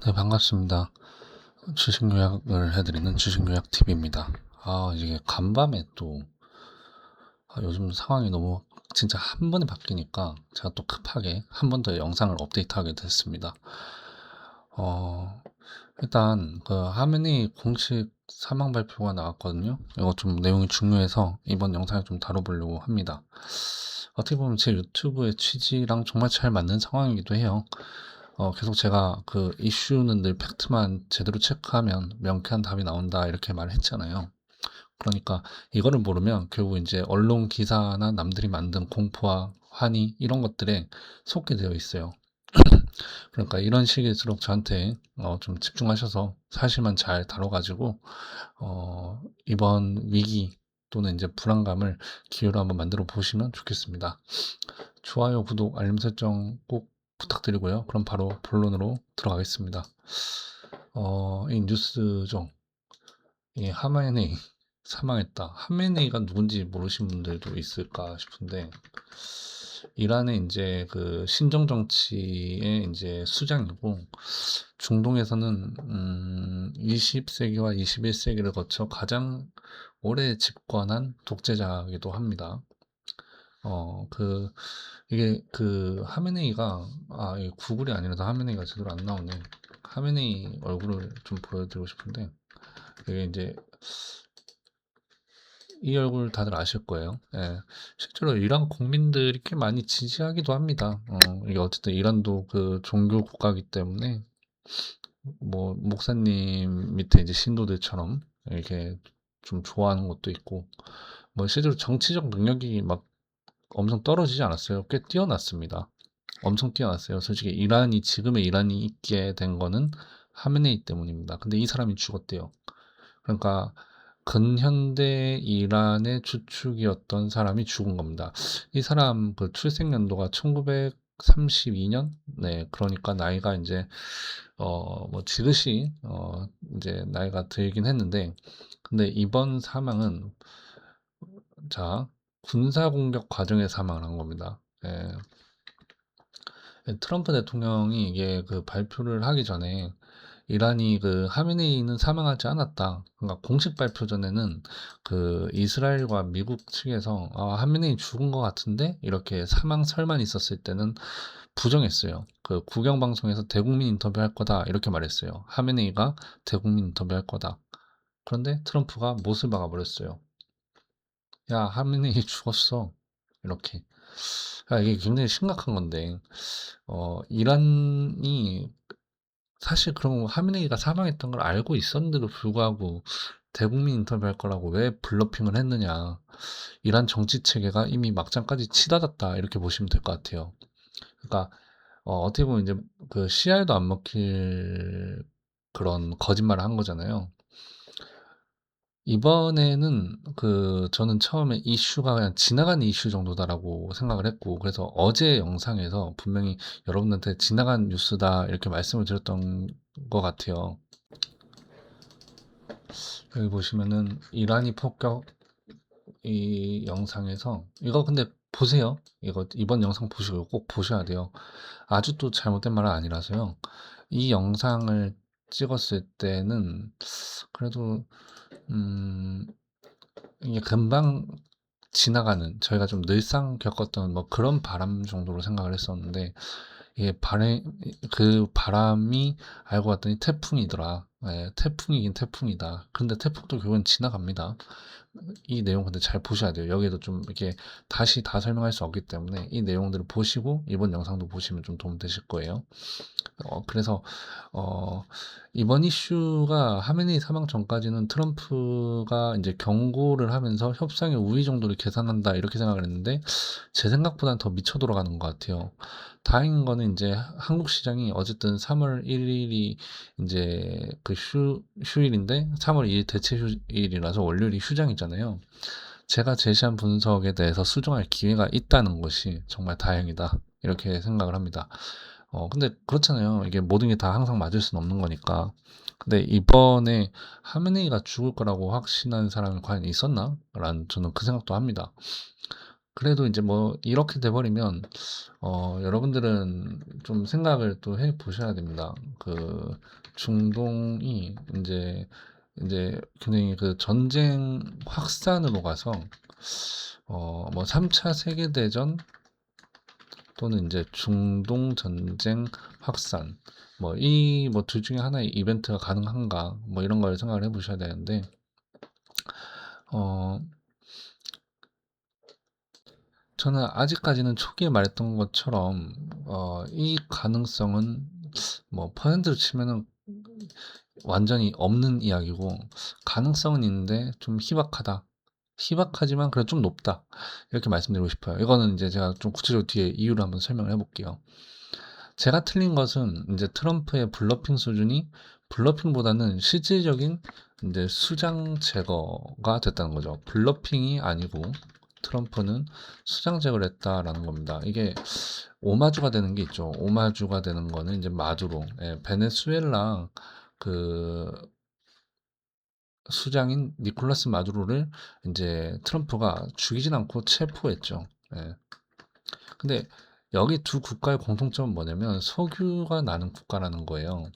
네, 반갑습니다. 주식 요약을 해드리는 주식 요약 TV입니다. 이게 간밤에 또 요즘 상황이 너무 진짜 한 번에 바뀌니까 제가 또 급하게 한 번 더 영상을 업데이트하게 됐습니다. 어, 일단 그 하메네이 공식 사망 발표가 나왔거든요. 이거 좀 내용이 중요해서 이번 영상을 좀 다뤄보려고 합니다. 어떻게 보면 제 유튜브의 취지랑 정말 잘 맞는 상황이기도 해요. 계속 제가 그 이슈는 늘 팩트만 제대로 체크하면 명쾌한 답이 나온다 이렇게 말했잖아요. 그러니까 이거를 모르면 결국 이제 언론 기사나 남들이 만든 공포와 환희 이런 것들에 속게 되어 있어요. 그러니까 이런 시기일수록 저한테 좀 집중하셔서 사실만 잘 다뤄가지고 이번 위기 또는 이제 불안감을 기회로 한번 만들어 보시면 좋겠습니다. 좋아요, 구독, 알림 설정 꼭 부탁드리고요. 그럼 바로 본론으로 들어가겠습니다. 이 뉴스죠. 이 하메네이 사망했다. 하메네이가 누군지 모르신 분들도 있을까 싶은데 이란의 이제 그 신정 정치의 이제 수장이고 중동에서는 20세기와 21세기를 거쳐 가장 오래 집권한 독재자이기도 합니다. 그 이게 그 하메네이가 이게 구글이 아니라서 하메네이가 제대로 안 나오네. 하메네이 얼굴을 좀 보여드리고 싶은데 이게 이제 이 얼굴 다들 아실 거예요. 예. 실제로 이란 국민들이 꽤 많이 지지하기도 합니다. 이게 어쨌든 이란도 그 종교 국가이기 때문에 뭐 목사님 밑에 이제 신도들처럼 이렇게 좀 좋아하는 것도 있고 뭐 실제로 정치적 능력이 막 엄청 떨어지지 않았어요. 꽤 뛰어났습니다. 엄청 뛰어났어요. 솔직히 이란이 지금의 이란이 있게 된 거는 하메네이 때문입니다. 근데 이 사람이 죽었대요. 그러니까 근현대 이란의 주축이었던 사람이 죽은 겁니다. 이 사람 그 출생 연도가 1932년? 네, 그러니까 나이가 이제 뭐 지긋이 이제 나이가 들긴 했는데 근데 이번 사망은 자, 군사 공격 과정에 사망을 한 겁니다. 예. 트럼프 대통령이 이게 그 발표를 하기 전에 이란이 그 하메네이는 사망하지 않았다. 그러니까 공식 발표 전에는 그 이스라엘과 미국 측에서 하메네이 죽은 것 같은데 이렇게 사망설만 있었을 때는 부정했어요. 그 국영 방송에서 대국민 인터뷰할 거다 이렇게 말했어요. 하메네이가 대국민 인터뷰할 거다. 그런데 트럼프가 못을 박아버렸어요. 야, 하메네이 죽었어. 이렇게. 이게 굉장히 심각한 건데, 이란이 사실 그럼 하메네이가 사망했던 걸 알고 있었는데도 불구하고 대국민 인터뷰할 거라고 왜 블러핑을 했느냐. 이란 정치 체계가 이미 막장까지 치닫았다. 이렇게 보시면 될 것 같아요. 그러니까, 어떻게 보면 이제 그 씨알도 안 먹힐 그런 거짓말을 한 거잖아요. 이번에는 그 저는 처음에 이슈가 그냥 지나간 이슈 정도다라고 생각을 했고 그래서 어제 영상에서 분명히 여러분한테 지나간 뉴스다 이렇게 말씀을 드렸던 것 같아요. 여기 보시면은 이란이 폭격 이 영상에서 이거 근데 보세요. 이거 이번 영상 보시고 꼭 보셔야 돼요. 아주 또 잘못된 말은 아니라서요. 이 영상을 찍었을 때는 그래도 음 이게 금방 지나가는 저희가 좀 늘상 겪었던 뭐 그런 바람 정도로 생각을 했었는데 이게 그 바람이 알고 봤더니 태풍이더라. 예, 태풍이긴 태풍이다. 근데 태풍도 결국은 지나갑니다. 이 내용 근데 잘 보셔야 돼요. 여기에도 좀 이렇게 다시 다 설명할 수 없기 때문에 이 내용들을 보시고 이번 영상도 보시면 좀 도움 되실 거예요. 그래서 어, 이번 이슈가 하메네이 사망 전까지는 트럼프가 이제 경고를 하면서 협상의 우위 정도를 계산한다 이렇게 생각을 했는데 제 생각보다는 더 미쳐 돌아가는 것 같아요. 다행인 거는 이제 한국 시장이 어쨌든 3월 1일이 이제 그 휴일인데 3월 2일 대체 휴일이라서 월요일이 휴장이잖아요. 제가 제시한 분석에 대해서 수정할 기회가 있다는 것이 정말 다행이다. 이렇게 생각을 합니다. 근데 그렇잖아요. 이게 모든 게 다 항상 맞을 수는 없는 거니까. 근데 이번에 하메네이가 죽을 거라고 확신한 사람이 과연 있었나? 라는 저는 그 생각도 합니다. 그래도 이제 뭐 이렇게 돼 버리면 여러분들은 좀 생각을 또 해 보셔야 됩니다. 그 중동이 인제 굉장히 그 전쟁 확산으로 가서 뭐 3차 세계 대전 또는 인제 중동 전쟁 확산 뭐 이 뭐 둘 중에 하나의 이벤트가 가능한가 뭐 이런 걸 생각을 해 보셔야 되는데 어 저는 아직까지는 초기에 말했던 것처럼 이 가능성은 뭐 퍼센트로 치면은 완전히 없는 이야기고 가능성은 있는데 좀 희박하다. 희박하지만 그래도 좀 높다. 이렇게 말씀드리고 싶어요. 이거는 이제 제가 좀 구체적으로 뒤에 이유를 한번 설명을 해 볼게요. 제가 틀린 것은 이제 트럼프의 블러핑 수준이 블러핑보다는 실질적인 인제 수장 제거가 됐다는 거죠. 블러핑이 아니고 트럼프는 수장 제거를 했다라는 겁니다. 이게 오마주가 되는 게 있죠. 오마주가 되는 거는 인제 마두로 베네수엘라 그 수장인 니콜라스 마두로를 인제 트럼프가 죽이진 않고 체포했죠. 예. 근데 여기 두 국가의 공통점은 뭐냐면 석유가 나는 국가라는 거예요.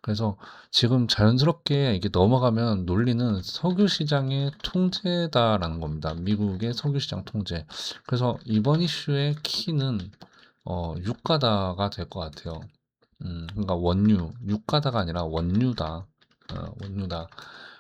그래서 지금 자연스럽게 이게 넘어가면 논리는 석유 시장의 통제다라는 겁니다. 미국의 석유 시장 통제. 그래서 이번 이슈의 키는 유가다가 될 것 같아요. 그러니까 원유, 유가다가 아니라 원유다. 원유다.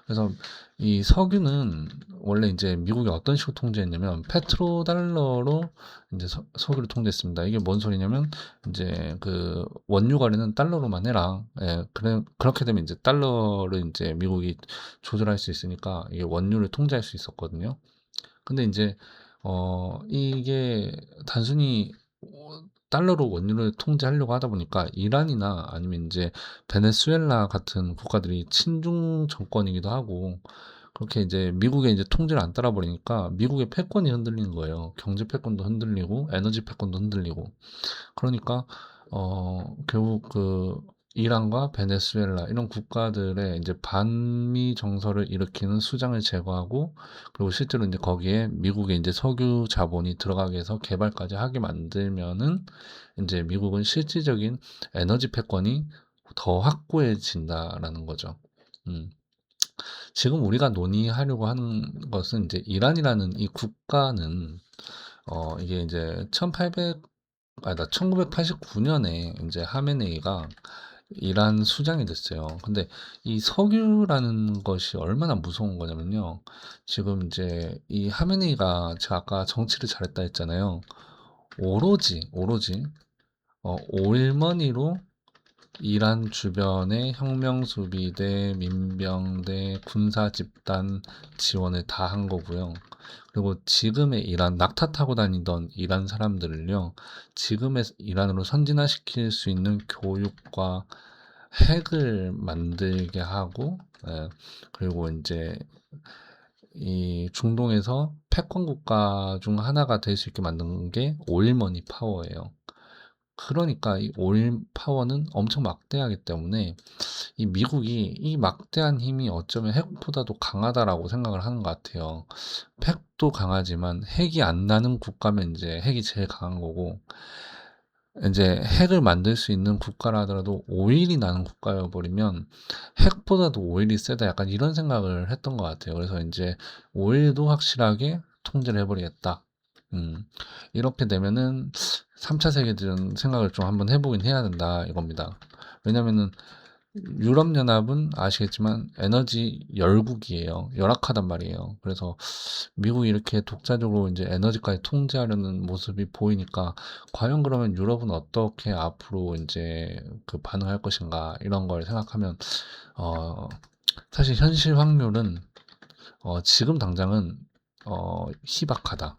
그래서 이 석유는 원래 이제 미국이 어떤 식으로 통제했냐면 페트로달러로 이제 석유를 통제했습니다. 이게 뭔 소리냐면 이제 그 원유 거래는 달러로만 해라. 예, 그래 그렇게 되면 이제 달러를 이제 미국이 조절할 수 있으니까 이게 원유를 통제할 수 있었거든요. 근데 이제 이게 단순히 달러로 원유를 통제하려고 하다 보니까 이란이나 아니면 이제 베네수엘라 같은 국가들이 친중 정권이기도 하고 그렇게 이제 미국의 이제 통제를 안 따라 버리니까 미국의 패권이 흔들리는 거예요. 경제 패권도 흔들리고 에너지 패권도 흔들리고. 그러니까 결국 그 이란과 베네수엘라 이런 국가들의 이제 반미 정서를 일으키는 수장을 제거하고 그리고 실제로 이제 거기에 미국의 이제 석유 자본이 들어가게 해서 개발까지 하게 만들면은 이제 미국은 실질적인 에너지 패권이 더 확고해진다라는 거죠. 음. 지금 우리가 논의하려고 하는 것은 이제 이란이라는 이 국가는 이게 이제 1989년에 이제 하메네이가 이란 수장이 됐어요. 근데 이 석유라는 것이 얼마나 무서운 거냐면요. 지금 이제 이 하메네이가 제가 아까 정치를 잘했다 했잖아요. 오로지 오일머니로 이란 주변의 혁명수비대, 민병대, 군사집단 지원을 다 한 거고요. 그리고 지금의 이란, 낙타 타고 다니던 이란 사람들을요, 지금의 이란으로 선진화시킬 수 있는 교육과 핵을 만들게 하고, 그리고 이제 이 중동에서 패권 국가 중 하나가 될 수 있게 만든 게 오일머니 파워예요. 그러니까 이 오일 파워는 엄청 막대하기 때문에 이 미국이 이 막대한 힘이 어쩌면 핵보다도 강하다라고 생각을 하는 것 같아요. 핵도 강하지만 핵이 안 나는 국가면 이제 핵이 제일 강한 거고 이제 핵을 만들 수 있는 국가라 하더라도 오일이 나는 국가여 버리면 핵보다도 오일이 세다 약간 이런 생각을 했던 것 같아요. 그래서 이제 오일도 확실하게 통제를 해버리겠다. 음, 이렇게 되면은 3차 세계대전 생각을 좀 한번 해보긴 해야 된다 이겁니다. 왜냐면은 유럽연합은 아시겠지만 에너지 열국이에요. 열악하단 말이에요. 그래서 미국이 이렇게 독자적으로 이제 에너지까지 통제하려는 모습이 보이니까 과연 그러면 유럽은 어떻게 앞으로 이제 그 반응할 것인가 이런 걸 생각하면 어, 사실 현실 확률은 지금 당장은 희박하다.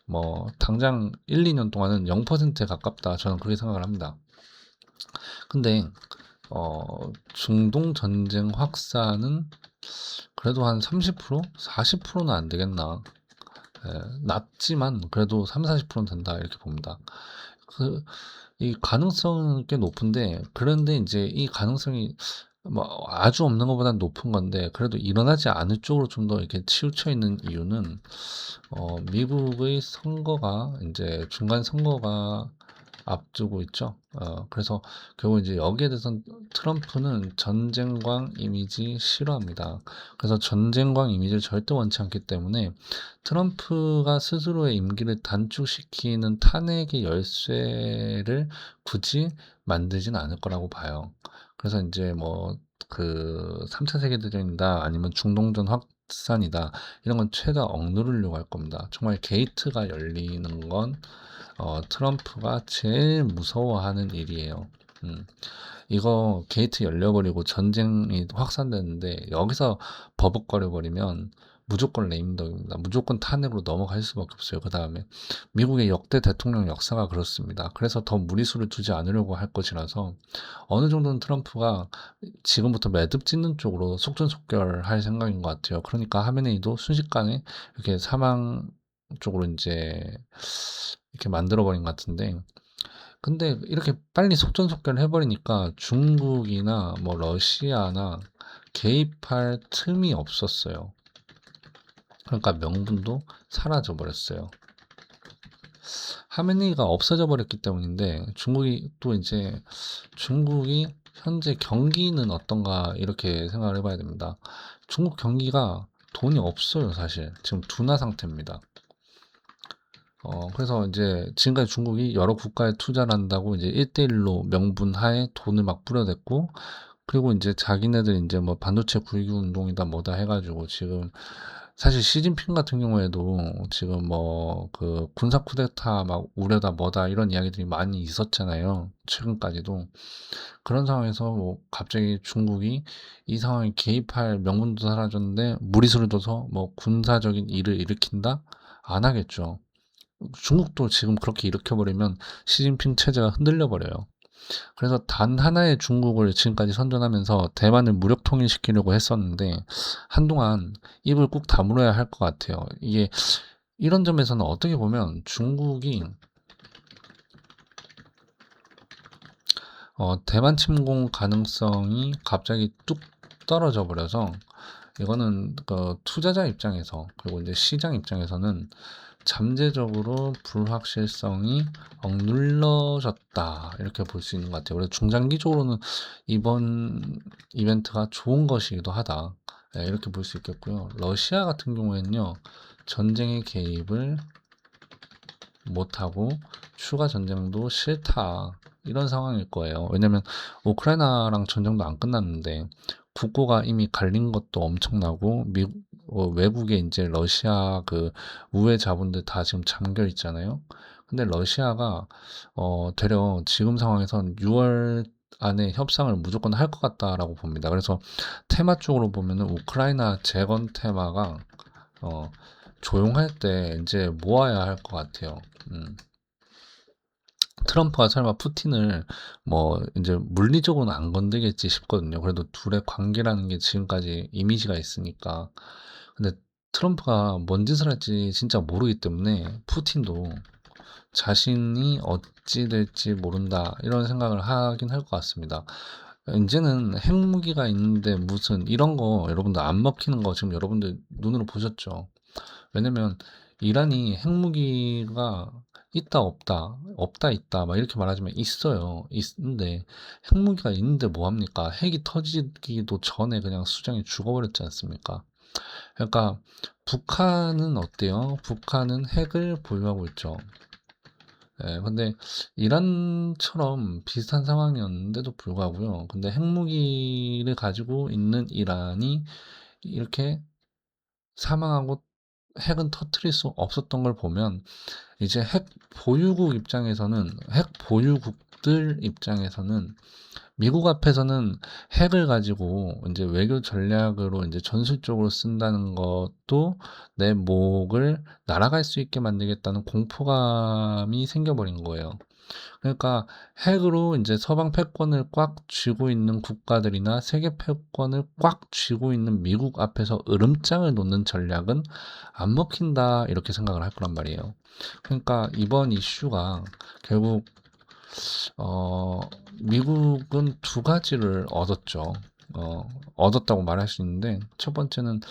뭐 당장 1, 2년 동안은 0%에 가깝다. 저는 그렇게 생각을 합니다. 근데 중동 전쟁 확산은 그래도 한 30%? 40%는 안 되겠나. 낮지만 그래도 3, 40%는 된다. 이렇게 봅니다. 이 가능성은 꽤 높은데, 그런데 이제 이 가능성이 뭐 아주 없는 것보다는 높은 건데 그래도 일어나지 않을 쪽으로 좀 더 이렇게 치우쳐 있는 이유는 미국의 선거가 인제 중간 선거가 앞두고 있죠. 그래서 결국 이제 여기에 대해서는 트럼프는 전쟁광 이미지 싫어합니다. 그래서 전쟁광 이미지를 절대 원치 않기 때문에 트럼프가 스스로의 임기를 단축시키는 탄핵의 열쇠를 굳이 만들진 않을 거라고 봐요. 그래서 인제 뭐 그 3차 세계대전이다 아니면 중동전 확산이다 이런 건 최대한 억누르려고 할 겁니다. 정말 게이트가 열리는 건 트럼프가 제일 무서워하는 일이에요. 음. 이거 게이트 열려버리고 전쟁이 확산되는데 여기서 버벅거려 버리면 무조건 레임덕입니다. 무조건 탄핵으로 넘어갈 수밖에 없어요. 그 다음에 미국의 역대 대통령 역사가 그렇습니다. 그래서 더 무리수를 두지 않으려고 할 것이라서 어느 정도는 트럼프가 지금부터 매듭 짓는 쪽으로 속전속결할 생각인 것 같아요. 그러니까 하메네이도 순식간에 이렇게 사망 쪽으로 이제 이렇게 만들어 버린 것 같은데 근데 이렇게 빨리 속전속결을 해버리니까 중국이나 뭐 러시아나 개입할 틈이 없었어요. 그러니까 명분도 사라져 버렸어요. 하메네이가 없어져 버렸기 때문인데 중국이 또 이제 중국이 현재 경기는 어떤가 이렇게 생각을 해봐야 됩니다. 중국 경기가 돈이 없어요, 사실. 지금 둔화 상태입니다. 그래서 이제 지금까지 중국이 여러 국가에 투자를 한다고 이제 1대1로 명분하에 돈을 막 뿌려댔고, 그리고 이제 자기네들 이제 뭐 반도체 구입 운동이다 뭐다 해가지고 지금 사실 시진핑 같은 경우에도 지금 뭐 그 군사 쿠데타 막 우려다 뭐다 이런 이야기들이 많이 있었잖아요. 최근까지도. 그런 상황에서 뭐 갑자기 중국이 이 상황에 개입할 명분도 사라졌는데 무리수를 둬서 뭐 군사적인 일을 일으킨다? 안 하겠죠. 중국도 지금 그렇게 일으켜버리면 시진핑 체제가 흔들려 버려요. 그래서 단 하나의 중국을 지금까지 선전하면서 대만을 무력 통일시키려고 했었는데 한동안 입을 꾹 다물어야 할 것 같아요. 이게 이런 점에서는 어떻게 보면 중국이 대만 침공 가능성이 갑자기 뚝 떨어져 버려서 이거는 그 투자자 입장에서 그리고 이제 시장 입장에서는 잠재적으로 불확실성이 억눌러졌다 이렇게 볼 수 있는 것 같아요. 그래서 중장기적으로는 이번 이벤트가 좋은 것이기도 하다. 네, 이렇게 볼 수 있겠고요. 러시아 같은 경우에는요, 전쟁에 개입을 못하고 추가 전쟁도 싫다. 이런 상황일 거예요. 왜냐면 우크라이나랑 전쟁도 안 끝났는데 국고가 이미 갈린 것도 엄청나고 외국에 이제 러시아 그 우회 자본들 다 지금 잠겨 있잖아요. 근데 러시아가 되려 지금 상황에선 6월 안에 협상을 무조건 할 것 같다라고 봅니다. 그래서 테마 쪽으로 보면은 우크라이나 재건 테마가 어, 조용할 때 이제 모아야 할 것 같아요. 음. 트럼프가 설마 푸틴을 뭐 이제 물리적으로는 안 건드겠지 싶거든요. 그래도 둘의 관계라는 게 지금까지 이미지가 있으니까. 근데 트럼프가 뭔 짓을 할지 진짜 모르기 때문에 푸틴도 자신이 어찌 될지 모른다 이런 생각을 하긴 할 것 같습니다. 이제는 핵무기가 있는데 무슨 이런 거 여러분들 안 먹히는 거 지금 여러분들 눈으로 보셨죠? 왜냐면 이란이 핵무기가 있다 없다 없다 있다 막 이렇게 말하지만 있어요. 있는데 핵무기가 있는데 뭐 합니까? 핵이 터지기도 전에 그냥 수장이 죽어버렸지 않습니까? 그러니까 북한은 어때요? 북한은 핵을 보유하고 있죠. 예, 근데 이란처럼 비슷한 상황이었는데도 불구하고요. 근데 핵무기를 가지고 있는 이란이 이렇게 사망하고 핵은 터트릴 수 없었던 걸 보면 이제 핵 보유국 입장에서는 핵 보유국들 입장에서는 미국 앞에서는 핵을 가지고 이제 외교 전략으로 이제 전술적으로 쓴다는 것도 내 목을 날아갈 수 있게 만들겠다는 공포감이 생겨버린 거예요. 그러니까 핵으로 이제 서방 패권을 꽉 쥐고 있는 국가들이나 세계 패권을 꽉 쥐고 있는 미국 앞에서 으름장을 놓는 전략은 안 먹힌다 이렇게 생각을 할 거란 말이에요. 그러니까 이번 이슈가 결국 어, 미국은 두 가지를 얻었죠. 얻었다고 말할 수 있는데, 첫 번째는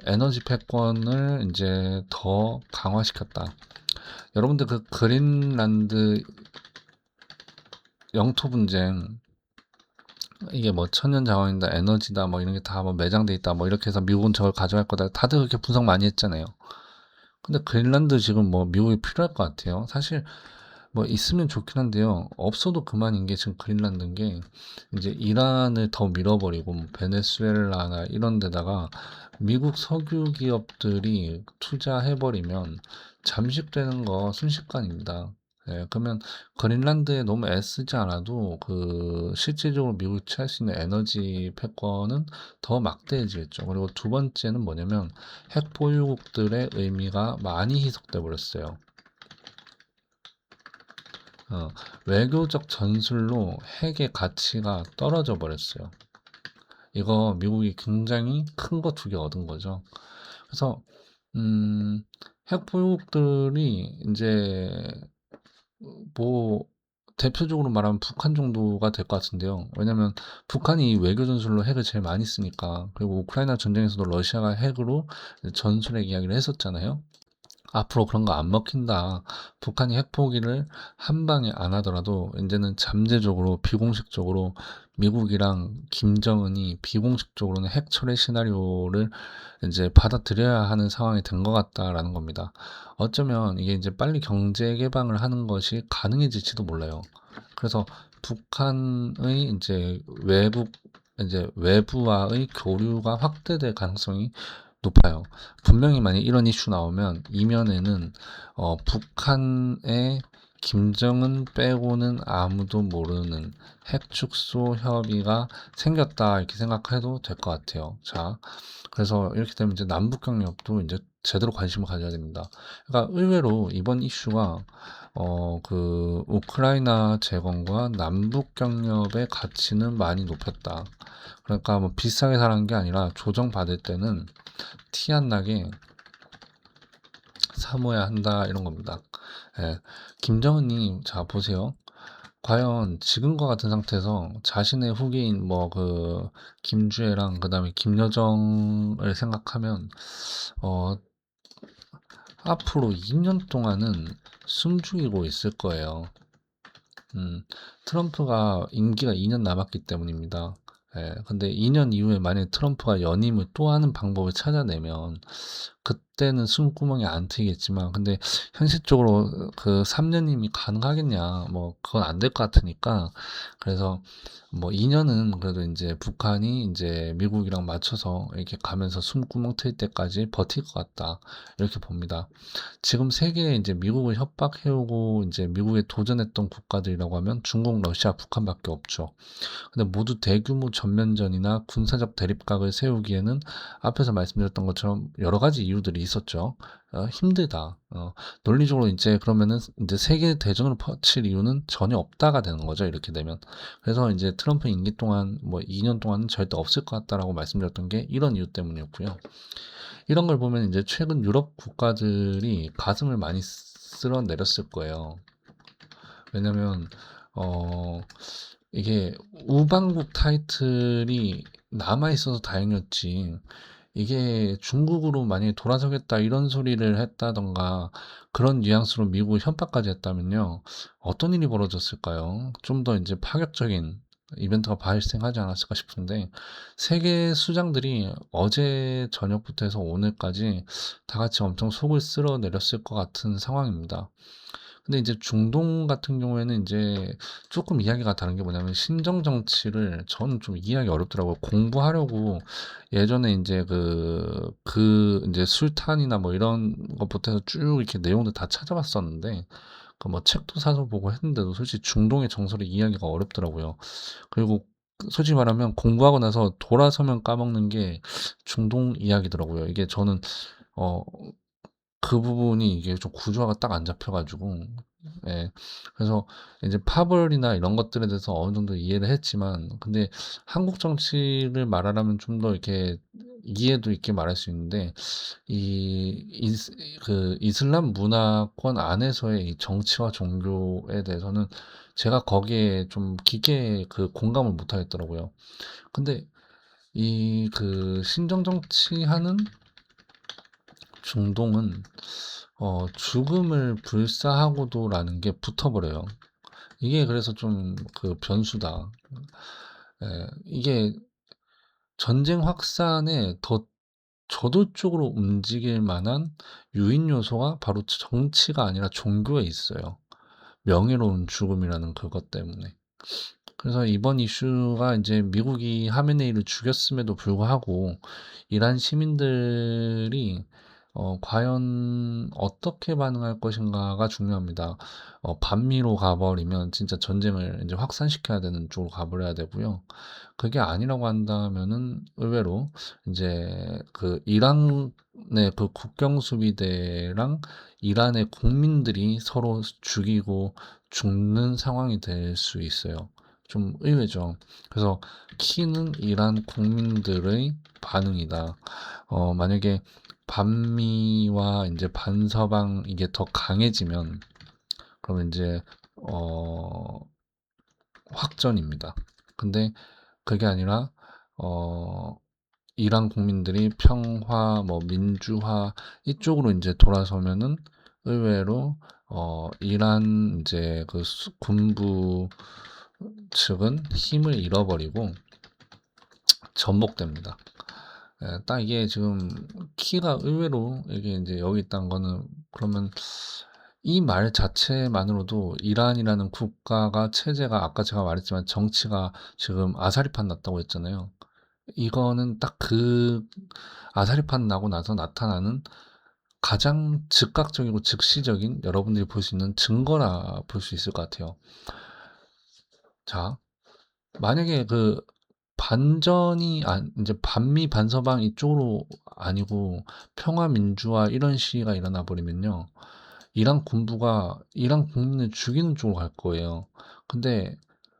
에너지 패권을 이제 더 강화시켰다. 여러분들 그 그린란드 영토 분쟁, 이게 뭐 천연 자원이다, 에너지다, 뭐 이런 게 다 뭐 매장돼 있다, 뭐 이렇게 해서 미국은 저걸 가져갈 거다. 다들 그렇게 분석 많이 했잖아요. 근데 그린란드 지금 뭐 미국이 필요할 것 같아요. 사실 뭐 있으면 좋긴 한데요. 없어도 그만인 게 지금 그린란드인 게, 이제 이란을 더 밀어버리고 뭐 베네수엘라나 이런 데다가 미국 석유 기업들이 투자해버리면 잠식되는 거 순식간입니다. 예, 그러면 그린란드에 너무 애쓰지 않아도 그 실질적으로 미국이 취할 수 있는 에너지 패권은 더 막대해지겠죠. 그리고 두 번째는 뭐냐면 핵 보유국들의 의미가 많이 희석돼 버렸어요. 어, 외교적 전술로 핵의 가치가 떨어져 버렸어요. 이거 미국이 굉장히 큰 거 두 개 얻은 거죠. 그래서 음, 핵 보유국들이 이제 뭐 대표적으로 말하면 북한 정도가 될 것 같은데요. 왜냐면 북한이 외교 전술로 핵을 제일 많이 쓰니까. 그리고 우크라이나 전쟁에서도 러시아가 핵으로 전술핵 이야기를 했었잖아요. 앞으로 그런 거 안 먹힌다. 북한이 핵 포기를 한 방에 안 하더라도 이제는 잠재적으로 비공식적으로 미국이랑 김정은이 비공식적으로는 핵 철회 시나리오를 이제 받아들여야 하는 상황이 된 것 같다라는 겁니다. 어쩌면 이게 이제 빨리 경제 개방을 하는 것이 가능해질지도 몰라요. 그래서 북한의 이제 외부와의 교류가 확대될 가능성이 높아요. 분명히 만약 이런 이슈 나오면 이면에는 북한의 김정은 빼고는 아무도 모르는 핵 축소 협의가 생겼다 이렇게 생각해도 될 것 같아요. 자, 그래서 이렇게 되면 이제 남북 경협도 이제 제대로 관심을 가져야 됩니다. 그러니까 의외로 이번 이슈가 그 우크라이나 재건과 남북 경협의 가치는 많이 높였다. 그러니까 뭐 비싸게 사는 게 아니라 조정받을 때는 티 안 나게 사모야 한다 이런 겁니다. 예. 김정은님, 자 보세요. 과연 지금과 같은 상태에서 자신의 후계인 뭐 그 김주애랑 그다음에 김여정을 생각하면 어 앞으로 2년 동안은 숨죽이고 있을 거예요. 트럼프가 임기가 2년 남았기 때문입니다. 예, 근데 2년 이후에 만약에 트럼프가 연임을 또 하는 방법을 찾아내면 그때는 숨구멍이 안 트이겠지만, 근데 현실적으로 그 3년임이 가능하겠냐, 뭐 그건 안 될 것 같으니까. 그래서 뭐 2년은 그래도 이제 북한이 이제 미국이랑 맞춰서 이렇게 가면서 숨구멍 트일 때까지 버틸 것 같다, 이렇게 봅니다. 지금 세계에 이제 미국을 협박해오고 이제 미국에 도전했던 국가들이라고 하면 중국, 러시아, 북한밖에 없죠. 근데 모두 대규모 전면전이나 군사적 대립각을 세우기에는 앞에서 말씀드렸던 것처럼 여러 가지 이유들이 있었죠. 힘들다. 논리적으로 이제 그러면은 이제 세계 대전으로 펼칠 이유는 전혀 없다가 되는 거죠. 이렇게 되면. 그래서 이제 트럼프 임기 동안 뭐 2년 동안은 절대 없을 것 같다라고 말씀드렸던 게 이런 이유 때문이었고요. 이런 걸 보면 이제 최근 유럽 국가들이 가슴을 많이 쓸어 내렸을 거예요. 왜냐면 어 이게 우방국 타이틀이 남아 있어서 다행이었지. 이게 중국으로 만약에 돌아서겠다 이런 소리를 했다던가 그런 뉘앙스로 미국을 협박까지 했다면요. 어떤 일이 벌어졌을까요? 좀 더 이제 파격적인 이벤트가 발생하지 않았을까 싶은데, 세계 수장들이 어제 저녁부터 해서 오늘까지 다 같이 엄청 속을 쓸어 내렸을 것 같은 상황입니다. 근데 이제 중동 같은 경우에는 이제 조금 이야기가 다른 게 뭐냐면, 신정 정치를 저는 좀 이해하기 어렵더라고요. 공부하려고 예전에 이제 이제 술탄이나 뭐 이런 것부터 해서 쭉 이렇게 내용들 다 찾아봤었는데, 그 뭐 책도 사서 보고 했는데도 솔직히 중동의 정서를 이해하기가 어렵더라고요. 그리고 솔직히 말하면 공부하고 나서 돌아서면 까먹는 게 중동 이야기더라고요. 이게 저는 어 그 부분이 이게 좀 구조화가 딱 안 잡혀 가지고, 예. 그래서 이제 파벌이나 이런 것들에 대해서 어느 정도 이해를 했지만, 근데 한국 정치를 말하라면 좀 더 이렇게 이해도 있게 말할 수 있는데, 이 이슬람 문화권 안에서의 이 정치와 종교에 대해서는, 제가 거기에 좀 깊게 그 공감을 못 하겠더라고요. 근데 이 그 신정 정치하는 중동은 죽음을 불사하고도라는 게 붙어버려요. 이게 그래서 좀 그 변수다. 이게 전쟁 확산에 더 저돌적으로 움직일 만한 유인 요소가 바로 정치가 아니라 종교에 있어요. 명예로운 죽음이라는 그것 때문에. 그래서 이번 이슈가 이제 미국이 하메네이를 죽였음에도 불구하고 이란 시민들이 과연 어떻게 반응할 것인가가 중요합니다. 반미로 가버리면 진짜 전쟁을 이제 확산시켜야 되는 쪽으로 가버려야 되고요. 그게 아니라고 한다면은 의외로 이제 그 이란의 그 국경수비대랑 이란의 국민들이 서로 죽이고 죽는 상황이 될 수 있어요. 좀 의외죠. 그래서 키는 이란 국민들의 반응이다. 만약에 반미와 이제 반서방 이게 더 강해지면 그러면 이제 어, 확전입니다. 근데 그게 아니라 어, 이란 국민들이 평화, 뭐 민주화 이쪽으로 이제 돌아서면은 의외로 이란 이제 그 군부 측은 힘을 잃어버리고 전복됩니다. 딱 이게 지금 키가 의외로 이게 이제 여기 있다는 거는 그러면 이 말 자체만으로도 이란이라는 국가가 체제가 아까 제가 말했지만 정치가 지금 아사리판 났다고 했잖아요. 이거는 딱 그 아사리판 나고 나서 나타나는 가장 즉각적이고 즉시적인 여러분들이 볼 수 있는 증거라 볼 수 있을 것 같아요. 자, 만약에 그 반전이 이제 반미 반서방 이쪽으로 아니고 평화 민주화 이런 시위가 일어나 버리면요. 이란 군부가 이란 국민을 죽이는 쪽으로 갈 거예요. 근데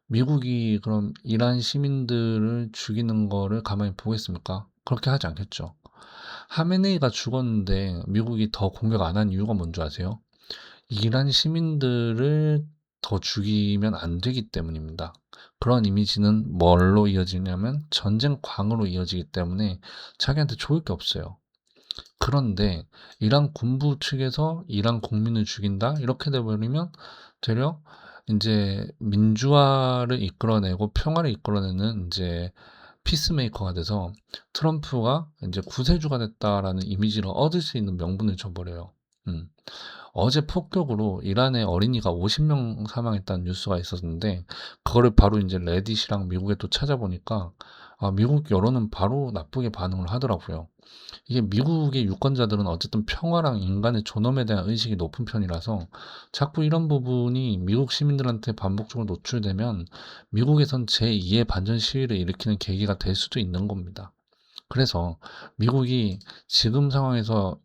미국이 그럼 이란 시민들을 죽이는 거를 가만히 보겠습니까? 그렇게 하지 않겠죠. 하메네이가 죽었는데 미국이 더 공격 안 한 이유가 뭔지 아세요? 이란 시민들을 더 죽이면 안 되기 때문입니다. 그런 이미지는 뭘로 이어지냐면 전쟁광으로 이어지기 때문에 자기한테 좋을 게 없어요. 그런데 이란 군부 측에서 이란 국민을 죽인다? 이렇게 돼버리면 되려 이제 민주화를 이끌어내고 평화를 이끌어내는 이제 피스메이커가 돼서 트럼프가 이제 구세주가 됐다라는 이미지를 얻을 수 있는 명분을 줘버려요. 음. 어제 폭격으로 이란의 어린이가 50명 사망했다는 뉴스가 있었는데 그거를 바로 이제 레딧이랑 미국에 또 찾아보니까 미국 여론은 바로 나쁘게 반응을 하더라고요. 이게 미국의 유권자들은 어쨌든 평화랑 인간의 존엄에 대한 의식이 높은 편이라서 자꾸 이런 부분이 미국 시민들한테 반복적으로 노출되면 미국에선 제2의 반전 시위를 일으키는 계기가 될 수도 있는 겁니다. 그래서 미국이 지금 상황에서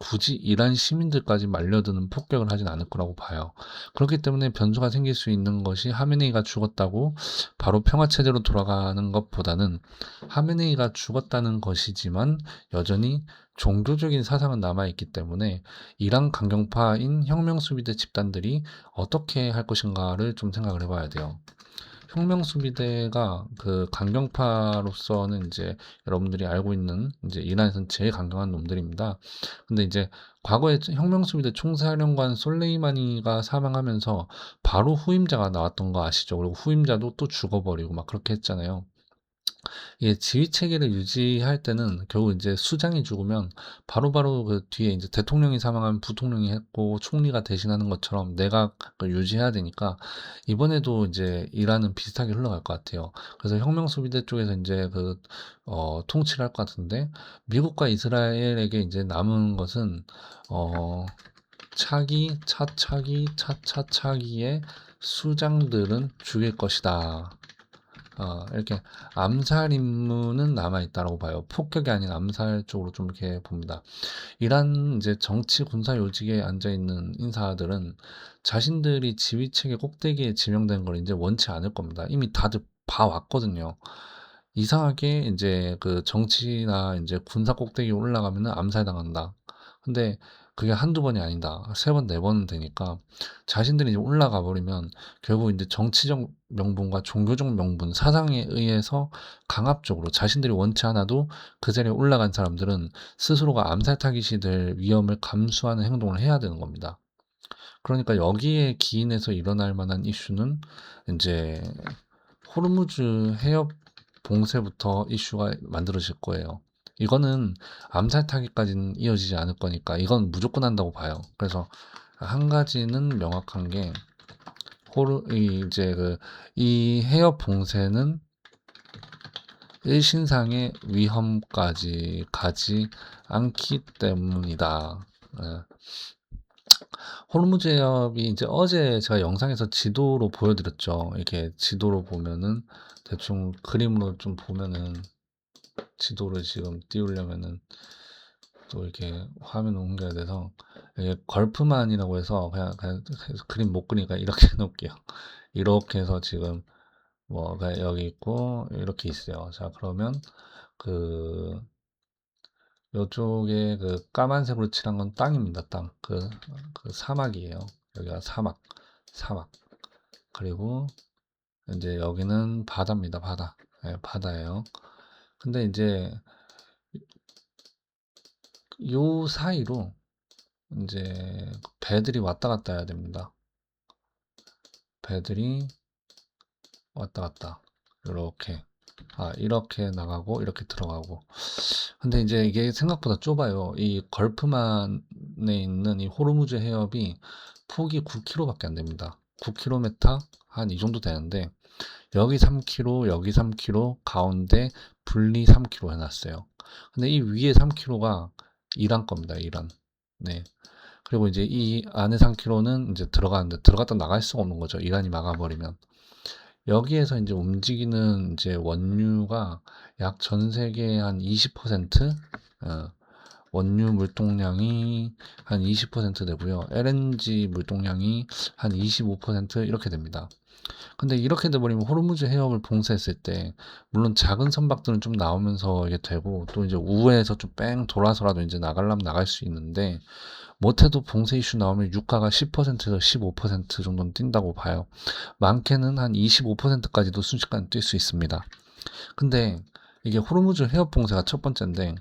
굳이 이란 시민들까지 말려드는 폭격을 하진 않을 거라고 봐요. 그렇기 때문에 변수가 생길 수 있는 것이 하메네이가 죽었다고 바로 평화체제로 돌아가는 것보다는 하메네이가 죽었다는 것이지만 여전히 종교적인 사상은 남아있기 때문에 이란 강경파인 혁명수비대 집단들이 어떻게 할 것인가를 좀 생각을 해봐야 돼요. 혁명수비대가 그 강경파로서는 이제 여러분들이 알고 있는 이제 이란에서는 제일 강경한 놈들입니다. 근데 이제 과거에 혁명수비대 총사령관 솔레이마니가 사망하면서 바로 후임자가 나왔던 거 아시죠? 그리고 후임자도 또 죽어버리고 막 그렇게 했잖아요. 이게 지휘 체계를 유지할 때는 결국 이제 수장이 죽으면 바로바로 그 뒤에 이제 대통령이 사망하면 부통령이 했고 총리가 대신하는 것처럼 내각을 유지해야 되니까 이번에도 이제 이란은 비슷하게 흘러갈 것 같아요. 그래서 혁명수비대 쪽에서 이제 그 통치를 할 것 같은데 미국과 이스라엘에게 이제 남은 것은 차기, 차차기, 차차차기의 수장들은 죽일 것이다. 이렇게 암살 임무는 남아있다라고 봐요. 폭격이 아닌 암살 쪽으로 좀 이렇게 봅니다. 이란 이제 정치 군사 요직에 앉아있는 인사들은 자신들이 지휘체계 꼭대기에 지명된 걸 이제 원치 않을 겁니다. 이미 다들 봐왔거든요. 이상하게 이제 그 정치나 이제 군사 꼭대기에 올라가면은 암살당한다. 근데 그게 한두 번이 아니다. 세 번, 네 번은 되니까 자신들이 이제 올라가 버리면 결국 이제 정치적 명분과 종교적 명분, 사상에 의해서 강압적으로 자신들이 원치 않아도 그 자리에 올라간 사람들은 스스로가 암살 타깃이 될 위험을 감수하는 행동을 해야 되는 겁니다. 그러니까 여기에 기인해서 일어날 만한 이슈는 이제 호르무즈 해협 봉쇄부터 이슈가 만들어질 거예요. 이거는 암살 타깃까지는 이어지지 않을 거니까 이건 무조건 한다고 봐요. 그래서 한 가지는 명확한 게 이제 이 해협 봉쇄는 일신상의 위험까지 가지 않기 때문이다. 예. 호르무즈 해협이 이제 어제 제가 영상에서 지도로 보여드렸죠. 이렇게 지도로 보면은 대충 그림으로 좀 보면은 지도를 지금 띄우려면은 또 이렇게 화면 옮겨야 돼서 이게 걸프만이라고 해서 그냥 그림 못 그리니까 이렇게 해놓을게요. 이렇게 해서 지금 뭐 그냥 여기 있고 이렇게 있어요. 자 그러면 그 요쪽에 그 까만색으로 칠한 건 땅입니다. 땅. 그 사막이에요. 여기가 사막. 그리고 이제 여기는 바다입니다. 바다. 네, 바다예요. 근데 이제 요 사이로 이제 배들이 왔다 갔다 해야 됩니다. 배들이 왔다 갔다. 이렇게. 이렇게 나가고 이렇게 들어가고. 근데 이제 이게 생각보다 좁아요. 이 걸프만에 있는 이 호르무즈 해협이 폭이 9km밖에 안 됩니다. 9km 한 이 정도 되는데 여기 3km, 여기 3km, 가운데 분리 3km 해놨어요. 근데 이 위에 3km가 이란 겁니다. 이란. 네. 그리고 이제 이 안에 3km는 이제 들어가는데 들어갔다 나갈 수가 없는 거죠. 이란이 막아버리면. 여기에서 이제 움직이는 이제 원유가 약 전 세계의 한 20%, 원유 물동량이 한 20% 되고요. LNG 물동량이 한 25% 이렇게 됩니다. 근데 이렇게 돼버리면 호르무즈 해협을 봉쇄했을 때 물론 작은 선박들은 좀 나오면서 이게 되고 또 이제 우회해서 좀 뺑 돌아서라도 이제 나가려면 나갈 수 있는데 못해도 봉쇄 이슈 나오면 유가가 10%에서 15% 정도는 뛴다고 봐요. 많게는 한 25%까지도 순식간에 뛸 수 있습니다. 근데 이게 호르무즈 해협 봉쇄가 첫 번째인데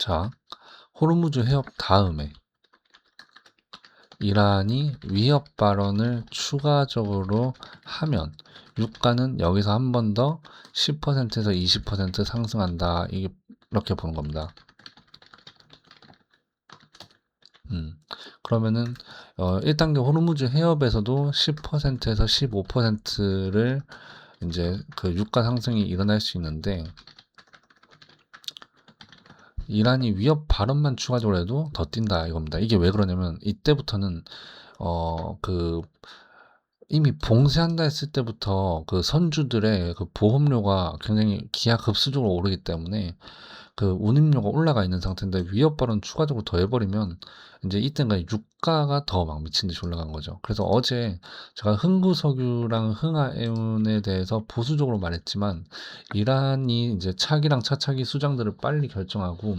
자 호르무즈 해협 다음에 이란이 위협 발언을 추가적으로 하면 유가는 여기서 한 번 더 10%에서 20% 상승한다. 이렇게 보는 겁니다. 그러면은 1단계 호르무즈 해협에서도 10%에서 15%를 이제 그 유가 상승이 일어날 수 있는데 이란이 위협 발언만 추가적으로 해도 더 뛴다 이겁니다. 이게 왜 그러냐면 이때부터는 그 이미 봉쇄한다 했을 때부터 그 선주들의 그 보험료가 굉장히 기하급수적으로 오르기 때문에 그 운임료가 올라가 있는 상태인데 위협 발언 추가적으로 더해버리면 이제 이때가 유가가 더 막 미친 듯이 올라간 거죠. 그래서 어제 제가 흥구석유랑 흥하해운에 대해서 보수적으로 말했지만 이란이 이제 차기랑 차차기 수장들을 빨리 결정하고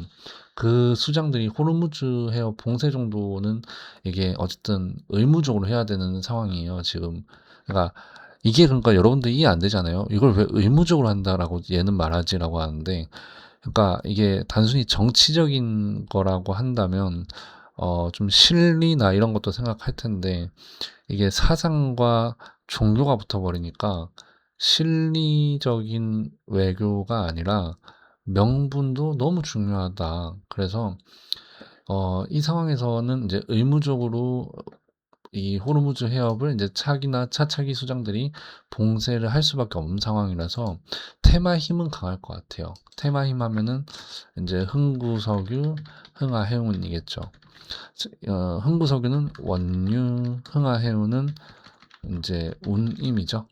그 수장들이 호르무즈 해협 봉쇄 정도는 이게 어쨌든 의무적으로 해야 되는 상황이에요, 지금. 그러니까 이게 그러니까 여러분들 이해 안 되잖아요. 이걸 왜 의무적으로 한다라고 얘는 말하지라고 하는데 그러니까 이게 단순히 정치적인 거라고 한다면 좀 실리나 이런 것도 생각할 텐데 이게 사상과 종교가 붙어버리니까 실리적인 외교가 아니라 명분도 너무 중요하다. 그래서 이 상황에서는 이제 의무적으로 이 호르무즈 해협을 이제 차기나 차차기 수장들이 봉쇄를 할 수밖에 없는 상황이라서 테마 힘은 강할 것 같아요. 테마 힘 하면은 이제 흥구석유, 흥하해운이겠죠. 흥구석유는 원유, 흥하해운은 이제 운임이죠.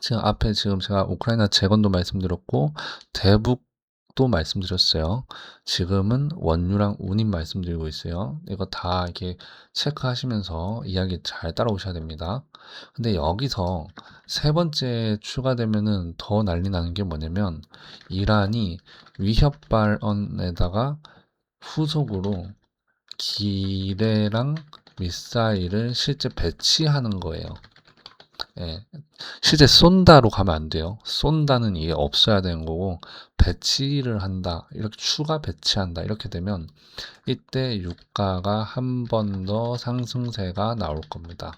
지금 앞에 지금 제가 우크라이나 재건도 말씀드렸고 대북도 말씀드렸어요. 지금은 원유랑 운임 말씀드리고 있어요. 이거 다 이렇게 체크하시면서 이야기 잘 따라오셔야 됩니다. 근데 여기서 세 번째 추가되면은 더 난리 나는 게 뭐냐면 이란이 위협 발언에다가 후속으로 기뢰랑 미사일을 실제 배치하는 거예요. 예. 실제 쏜다로 가면 안 돼요. 쏜다는 이게 없어야 되는 거고, 배치를 한다, 이렇게 추가 배치한다, 이렇게 되면 이때 유가가 한 번 더 상승세가 나올 겁니다.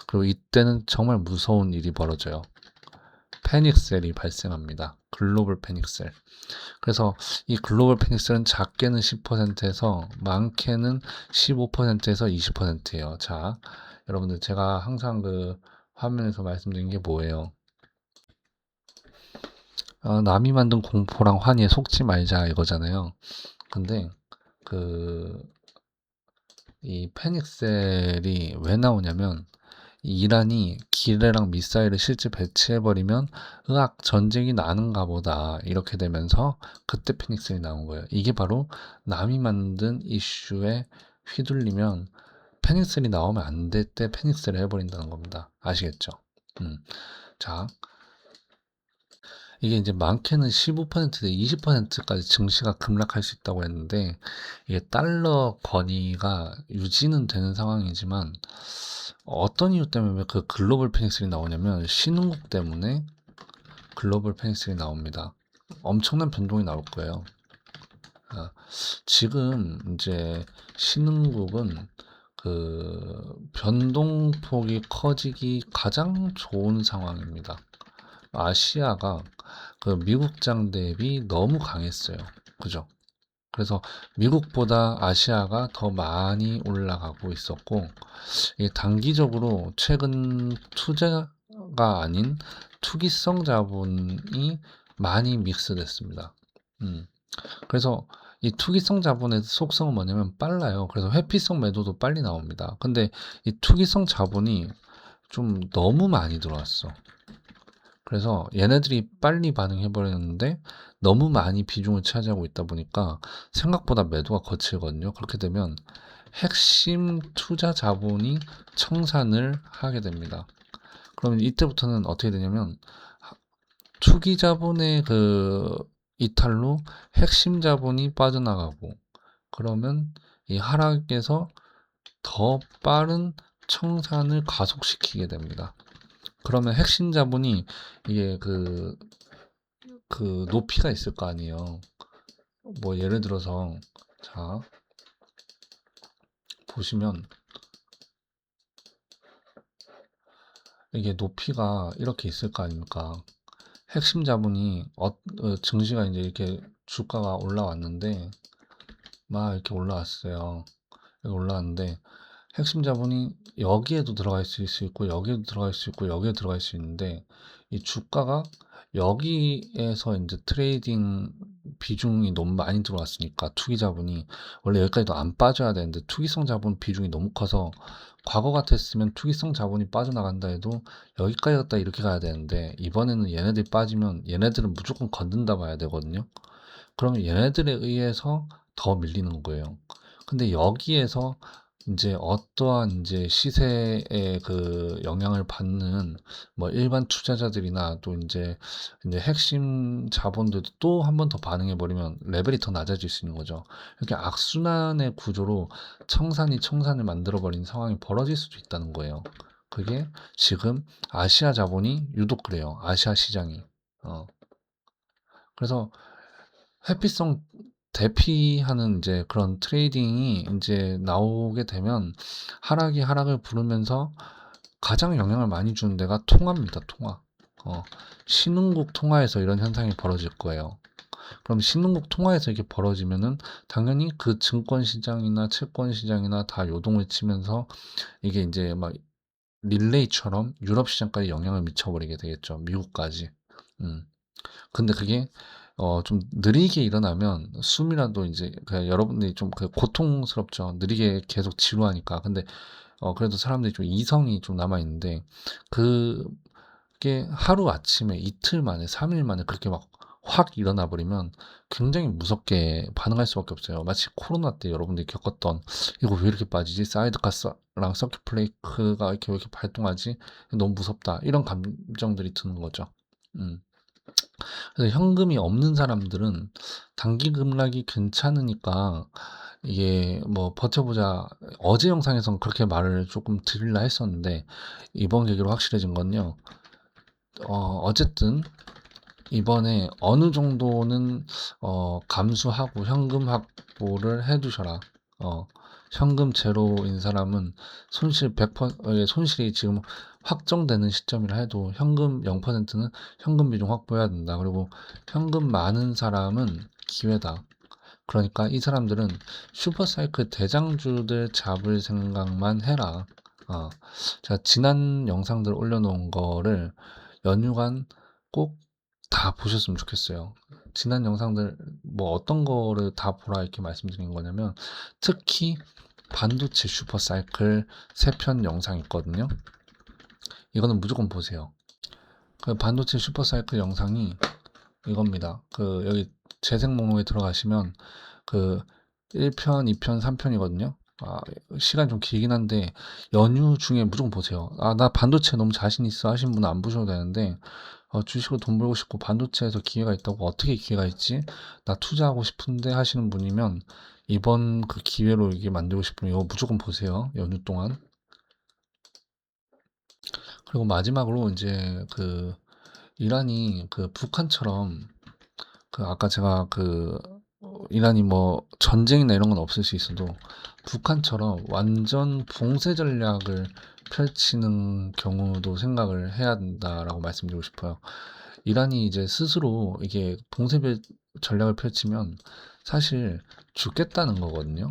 그리고 이때는 정말 무서운 일이 벌어져요. 패닉셀이 발생합니다. 글로벌 패닉셀. 그래서 이 글로벌 패닉셀은 작게는 10%에서 많게는 15%에서 20%예요. 자, 여러분들 제가 항상 그 화면에서 말씀드린 게 뭐예요? 남이 만든 공포랑 환희에 속지 말자 이거잖아요. 근데 그 이 패닉셀이 왜 나오냐면, 이란이 기뢰랑 미사일을 실제 배치해버리면 으악 전쟁이 나는가 보다 이렇게 되면서 그때 패닉셀이 나온 거예요. 이게 바로 남이 만든 이슈에 휘둘리면 패닉셀이 나오면 안 될 때 패닉셀을 해버린다는 겁니다. 아시겠죠? 자, 이게 이제 많게는 15%, 20%까지 증시가 급락할 수 있다고 했는데, 이게 달러 권위가 유지는 되는 상황이지만, 어떤 이유 때문에 왜 그 글로벌 패닉셀이 나오냐면, 신흥국 때문에 글로벌 패닉셀이 나옵니다. 엄청난 변동이 나올 거예요. 지금 이제 신흥국은 그 변동폭이 커지기 가장 좋은 상황입니다. 아시아가 그 미국장 대비 너무 강했어요. 그죠? 그래서 미국보다 아시아가 더 많이 올라가고 있었고, 이게 단기적으로 최근 투자가 아닌 투기성 자본이 많이 믹스됐습니다. 그래서 이 투기성 자본의 속성은 뭐냐면 빨라요. 그래서 회피성 매도도 빨리 나옵니다. 근데 이 투기성 자본이 좀 너무 많이 들어왔어. 그래서 얘네들이 빨리 반응해버렸는데 너무 많이 비중을 차지하고 있다 보니까 생각보다 매도가 거칠거든요. 그렇게 되면 핵심 투자 자본이 청산을 하게 됩니다. 그러면 이때부터는 어떻게 되냐면, 투기 자본의 그 이탈로 핵심 자본이 빠져나가고, 그러면 이 하락에서 더 빠른 청산을 가속시키게 됩니다. 그러면 핵심 자본이 이게 그 높이가 있을 거 아니에요. 뭐 예를 들어서, 자, 보시면 이게 높이가 이렇게 있을 거 아닙니까? 핵심 자본이 증시가 이제 이렇게 주가가 올라왔는데 막 이렇게 올라왔어요. 이렇게 올라왔는데 핵심 자본이 여기에도 들어갈 수 있고 여기에도 들어갈 수 있고 여기에 들어갈 수 있는데, 이 주가가 여기에서 이제 트레이딩 비중이 너무 많이 들어왔으니까 투기 자본이 원래 여기까지도 안 빠져야 되는데 투기성 자본 비중이 너무 커서, 과거 같았으면 투기성 자본이 빠져나간다 해도 여기까지 갔다 이렇게 가야 되는데 이번에는 얘네들이 빠지면 얘네들은 무조건 건든다 봐야 되거든요. 그러면 얘네들에 의해서 더 밀리는 거예요. 근데 여기에서 이제 어떠한 이제 시세에 그 영향을 받는 뭐 일반 투자자들이나 또 이제 핵심 자본들도 또 한 번 더 반응해 버리면 레벨이 더 낮아질 수 있는 거죠. 이렇게 악순환의 구조로 청산을 만들어 버린 상황이 벌어질 수도 있다는 거예요. 그게 지금 아시아 자본이 유독 그래요. 아시아 시장이. 그래서 회피성 대피하는 이제 그런 트레이딩이 이제 나오게 되면 하락이 하락을 부르면서 가장 영향을 많이 주는 데가 통화입니다. 통화. 신흥국 통화에서 이런 현상이 벌어질 거예요. 그럼 신흥국 통화에서 이게 벌어지면은 당연히 그 증권 시장이나 채권 시장이나 다 요동을 치면서 이게 이제 막 릴레이처럼 유럽 시장까지 영향을 미쳐버리게 되겠죠. 미국까지. 음. 근데 그게 좀 느리게 일어나면 숨이라도 이제 그냥 여러분들이 좀 그 고통스럽죠. 느리게 계속 지루하니까. 근데 그래도 사람들이 좀 이성이 좀 남아 있는데, 그게 하루아침에 이틀 만에 3일 만에 그렇게 막 확 일어나 버리면 굉장히 무섭게 반응할 수밖에 없어요. 마치 코로나 때 여러분들이 겪었던 '이거 왜 이렇게 빠지지? 사이드카스랑 서킷 브레이크가 이렇게 왜 이렇게 발동하지? 너무 무섭다.' 이런 감정들이 드는 거죠. 음. 그래서 현금이 없는 사람들은 단기 급락이 괜찮으니까 이게 뭐 버텨보자 어제 영상에선 그렇게 말을 조금 드리려 했었는데 이번 계기로 확실해진 건요. 어쨌든 이번에 어느 정도는 감수하고 현금 확보를 해 두셔라. 어 현금 제로인 사람은 손실 100% 손실이 지금 확정되는 시점이라 해도 현금 0%는 현금 비중 확보해야 된다. 그리고 현금 많은 사람은 기회다. 그러니까 이 사람들은 슈퍼사이클 대장주들 잡을 생각만 해라. 제가 지난 영상들 올려놓은 거를 연휴간 꼭 다 보셨으면 좋겠어요. 지난 영상들 뭐 어떤 거를 다 보라 이렇게 말씀드린 거냐면 특히 반도체 슈퍼사이클 3편 영상 있거든요. 이거는 무조건 보세요. 그 반도체 슈퍼사이클 영상이 이겁니다. 그 여기 재생 목록에 들어가시면 그 1편, 2편, 3편이거든요. 시간 좀 길긴 한데 연휴 중에 무조건 보세요. 나 반도체 너무 자신 있어 하신 분은 안 보셔도 되는데 주식으로 돈 벌고 싶고 반도체에서 기회가 있다고 어떻게 기회가 있지? 나 투자하고 싶은데 하시는 분이면 이번 그 기회로 이게 만들고 싶으면 이거 무조건 보세요. 연휴 동안. 그리고 마지막으로 이제 그 이란이 그 북한처럼 그 아까 제가 그 이란이 뭐 전쟁이나 이런 건 없을 수 있어도 북한처럼 완전 봉쇄 전략을 펼치는 경우도 생각을 해야 된다라고 말씀드리고 싶어요. 이란이 이제 스스로 이게 봉쇄 전략을 펼치면 사실 죽겠다는 거거든요.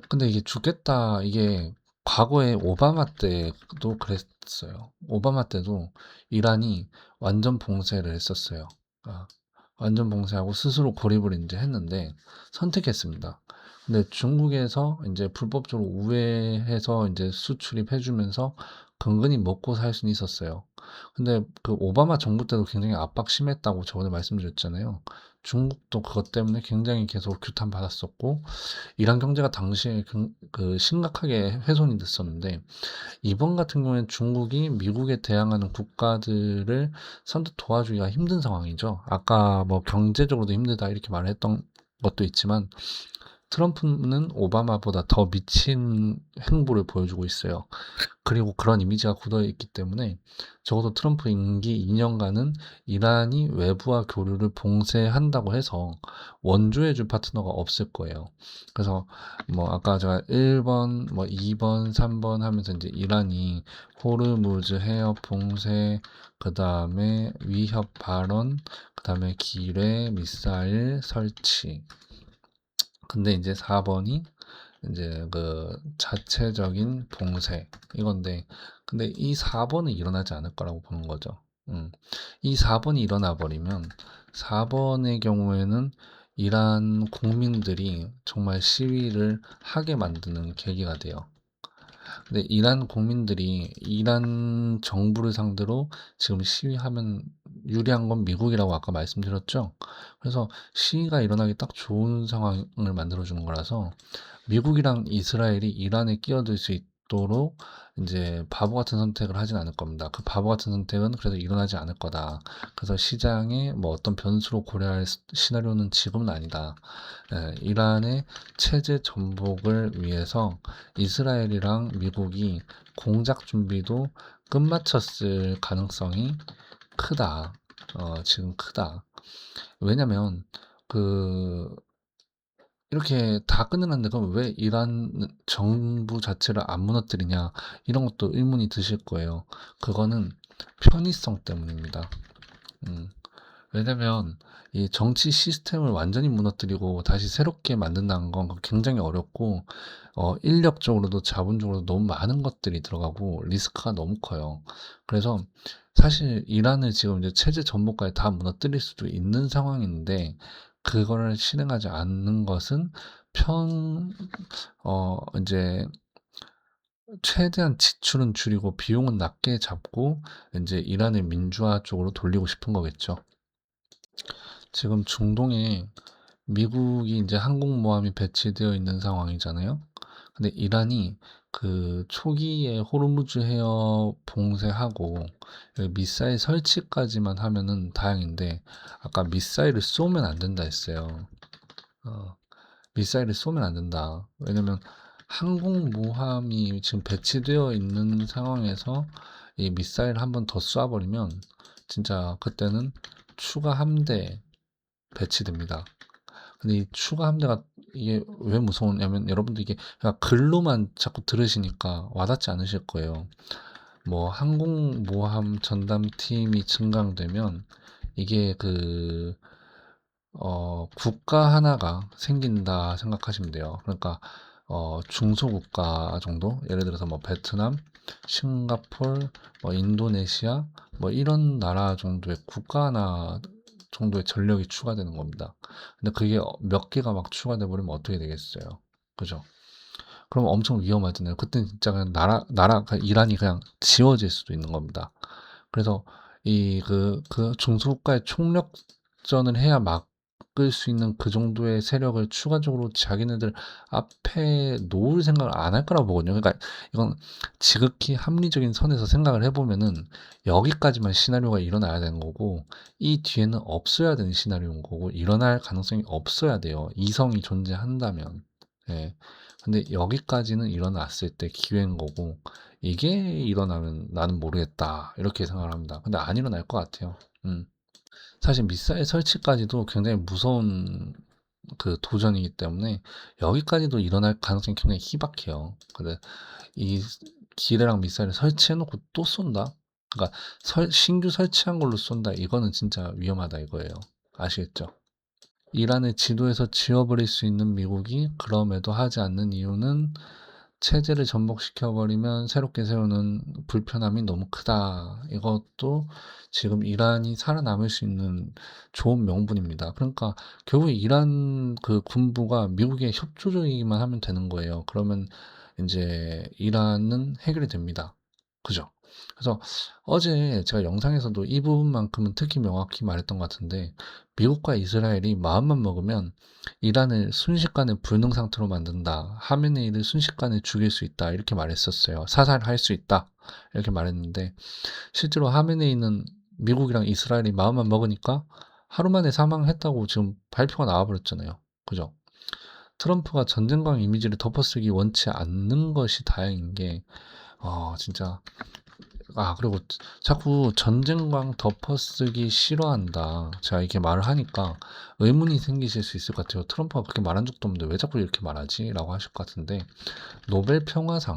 근데 이게 죽겠다, 이게 과거에 오바마 때도 그랬어요. 오바마 때도 이란이 완전 봉쇄를 했었어요. 아, 완전 봉쇄하고 스스로 고립을 이제 했는데 선택했습니다. 근데 중국에서 이제 불법적으로 우회해서 이제 수출입해주면서 근근히 먹고 살 수는 있었어요. 근데 그 오바마 정부 때도 굉장히 압박 심했다고 저번에 말씀드렸잖아요. 중국도 그것 때문에 굉장히 계속 규탄 받았었고 이란 경제가 당시에 그 심각하게 훼손이 됐었는데 이번 같은 경우에는 중국이 미국에 대항하는 국가들을 선뜻 도와주기가 힘든 상황이죠. 아까 뭐 경제적으로도 힘들다 이렇게 말했던 것도 있지만 트럼프는 오바마보다 더 미친 행보를 보여주고 있어요. 그리고 그런 이미지가 굳어 있기 때문에 적어도 트럼프 임기 2년간은 이란이 외부와 교류를 봉쇄한다고 해서 원조해줄 파트너가 없을 거예요. 그래서 뭐 아까 제가 1번, 뭐 2번, 3번 하면서 이제 이란이 호르무즈 해협 봉쇄, 그 다음에 위협 발언, 그 다음에 기뢰 미사일 설치. 근데 이제 4번이 이제 그 자체적인 봉쇄 이건데 근데 이 4번은 일어나지 않을 거라고 보는 거죠. 이 4번이 일어나 버리면 4번의 경우에는 이란 국민들이 정말 시위를 하게 만드는 계기가 돼요. 근데 이란 국민들이 이란 정부를 상대로 지금 시위하면 유리한 건 미국이라고 아까 말씀드렸죠. 그래서 시위가 일어나기 딱 좋은 상황을 만들어주는 거라서 미국이랑 이스라엘이 이란에 끼어들 수 있도록 이제 바보 같은 선택을 하진 않을 겁니다. 그 바보 같은 선택은 그래도 일어나지 않을 거다. 그래서 시장에 뭐 어떤 변수로 고려할 시나리오는 지금은 아니다. 이란의 체제 전복을 위해서 이스라엘이랑 미국이 공작 준비도 끝마쳤을 가능성이 크다. 지금 크다. 왜냐면 그 이렇게 다 끝내놨는데 그럼 왜 이란 정부 자체를 안 무너뜨리냐 이런 것도 의문이 드실 거예요. 그거는 편의성 때문입니다. 음. 왜냐면 이 정치 시스템을 완전히 무너뜨리고 다시 새롭게 만든다는 건 굉장히 어렵고 인력적으로도 자본적으로도 너무 많은 것들이 들어가고 리스크가 너무 커요. 그래서 사실 이란을 지금 이제 체제 전복까지 다 무너뜨릴 수도 있는 상황인데 그거를 실행하지 않는 것은 이제 최대한 지출은 줄이고 비용은 낮게 잡고 이제 이란을 민주화 쪽으로 돌리고 싶은 거겠죠. 지금 중동에 미국이 이제 항공모함이 배치되어 있는 상황이잖아요. 근데 이란이 그 초기에 호르무즈 해협 봉쇄하고 미사일 설치까지만 하면은 다행인데 아까 미사일을 쏘면 안 된다 했어요. 어, 미사일을 쏘면 안 된다. 왜냐면 항공모함이 지금 배치되어 있는 상황에서 이 미사일 한 번 더 쏴버리면 진짜 그때는 추가 함대 배치됩니다. 근데 이 추가 함대가 이게 왜 무서우냐면 여러분들 이게 그냥 글로만 자꾸 들으시니까 와닿지 않으실 거예요. 뭐 항공모함 전담팀이 증강되면 이게 국가 하나가 생긴다 생각하시면 돼요. 그러니까 중소국가 정도, 예를 들어서 뭐 베트남, 싱가폴, 뭐 인도네시아, 뭐 이런 나라 정도의 국가 하나 정도의 전력이 추가되는 겁니다. 근데 그게 몇 개가 막 추가돼 버리면 어떻게 되겠어요? 그죠? 그럼 엄청 위험하잖아요. 그때 진짜 그냥 그냥 이란이 그냥 지워질 수도 있는 겁니다. 그래서 그 중소국가의 총력전을 해야 막을 수 있는 그 정도의 세력을 추가적으로 자기네들 앞에 놓을 생각을 안 할 거라고 보거든요. 그러니까 이건 지극히 합리적인 선에서 생각을 해보면은 여기까지만 시나리오가 일어나야 되는 거고 이 뒤에는 없어야 되는 시나리오인 거고 일어날 가능성이 없어야 돼요. 이성이 존재한다면. 예. 근데 여기까지는 일어났을 때 기회인 거고 이게 일어나면 나는 모르겠다 이렇게 생각을 합니다. 근데 안 일어날 것 같아요. 사실 미사일 설치까지도 굉장히 무서운 그 도전이기 때문에 여기까지도 일어날 가능성이 굉장히 희박해요. 근데 이 기뢰랑 미사일을 설치해놓고 또 쏜다? 그러니까 신규 설치한 걸로 쏜다. 이거는 진짜 위험하다 이거예요. 아시겠죠? 이란을 지도에서 지워버릴 수 있는 미국이 그럼에도 하지 않는 이유는 체제를 전복시켜버리면 새롭게 세우는 불편함이 너무 크다. 이것도 지금 이란이 살아남을 수 있는 좋은 명분입니다. 그러니까 결국 이란 그 군부가 미국에 협조적이기만 하면 되는 거예요. 그러면 이제 이란은 해결이 됩니다. 그죠? 그래서 어제 제가 영상에서도 이 부분만큼은 특히 명확히 말했던 것 같은데 미국과 이스라엘이 마음만 먹으면 이란을 순식간에 불능 상태로 만든다. 하메네이를 순식간에 죽일 수 있다. 이렇게 말했었어요. 사살할 수 있다. 이렇게 말했는데 실제로 하메네이는 미국이랑 이스라엘이 마음만 먹으니까 하루 만에 사망했다고 지금 발표가 나와버렸잖아요. 그죠? 트럼프가 전쟁광 이미지를 덮어쓰기 원치 않는 것이 다행인 게, 진짜 그리고 자꾸 전쟁광 덮어쓰기 싫어한다. 제가 이렇게 말을 하니까 의문이 생기실 수 있을 것 같아요. 트럼프가 그렇게 말한 적도 없는데 왜 자꾸 이렇게 말하지? 라고 하실 것 같은데, 노벨 평화상,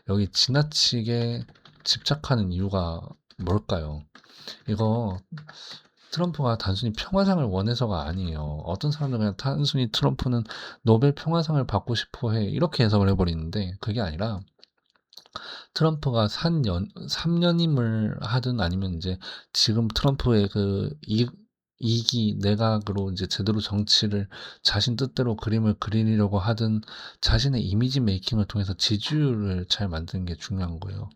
여기 지나치게 집착하는 이유가 뭘까요? 이거 트럼프가 단순히 평화상을 원해서가 아니에요. 어떤 사람들은 그냥 단순히 트럼프는 노벨 평화상을 받고 싶어 해. 이렇게 해석을 해버리는데, 그게 아니라 트럼프가 3년임을 하든 아니면 이제 지금 트럼프의 이기 내각으로 이제 제대로 정치를 자신 뜻대로 그림을 그리려고 하든 자신의 이미지 메이킹을 통해서 지지율을 잘 만드는 게 중요한 거예요.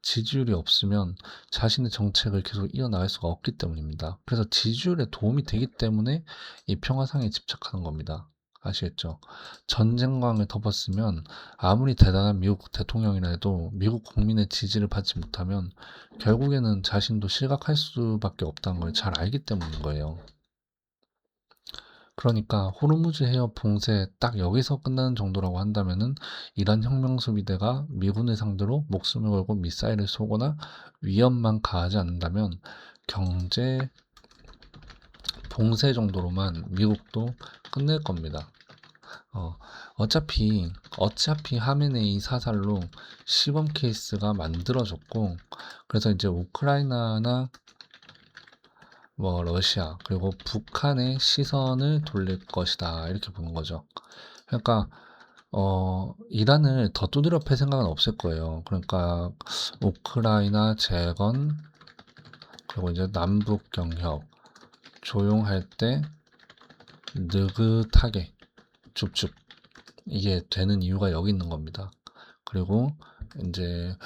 지지율이 없으면 자신의 정책을 계속 이어나갈 수가 없기 때문입니다. 그래서 지지율에 도움이 되기 때문에 이 평화상에 집착하는 겁니다. 아시겠죠? 전쟁광을 덮었으면 아무리 대단한 미국 대통령이라 해도 미국 국민의 지지를 받지 못하면 결국에는 자신도 실각할 수밖에 없다는 걸 잘 알기 때문인 거예요. 그러니까 호르무즈 해협 봉쇄 딱 여기서 끝나는 정도라고 한다면은 이란 혁명수비대가 미군을 상대로 목숨을 걸고 미사일을 쏘거나 위협만 가하지 않는다면 경제 봉쇄 정도로만 미국도 끝낼 겁니다. 어, 어차피 하메네이 사살로 시범 케이스가 만들어졌고, 그래서 이제 우크라이나나 뭐 러시아, 그리고 북한의 시선을 돌릴 것이다. 이렇게 보는 거죠. 그러니까, 이란을 더 두드려 팰 생각은 없을 거예요. 그러니까, 우크라이나 재건, 그리고 이제 남북 경협, 조용할 때 느긋하게, 줍줍. 이게 되는 이유가 여기 있는 겁니다. 그리고 이제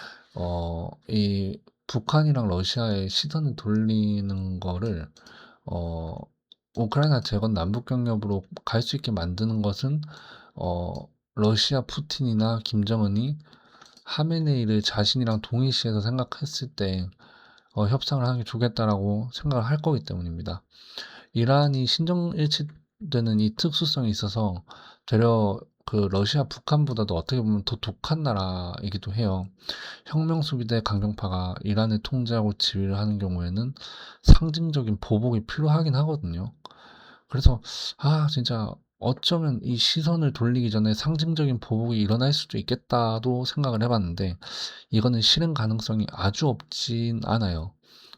이 북한이랑 러시아의 시선을 돌리는 거를 어, 우크라이나 재건 남북 경협으로 갈 수 있게 만드는 것은 어, 러시아 푸틴이나 김정은이 하메네이를 자신이랑 동일시해서 생각했을 때 협상을 하는 게 좋겠다라고 생각을 할 거기 때문입니다. 이란이 신정일치 되는 이 특수성이 있어서 되려 그 러시아, 북한보다도 어떻게 보면 더 독한 나라이기도 해요. 혁명수비대 강경파가 이란을 통제하고 지휘를 하는 경우에는 상징적인 보복이 필요하긴 하거든요. 그래서 진짜 어쩌면 이 시선을 돌리기 전에 상징적인 보복이 일어날 수도 있겠다도 생각을 해봤는데 이거는 실행 가능성이 아주 없진 않아요.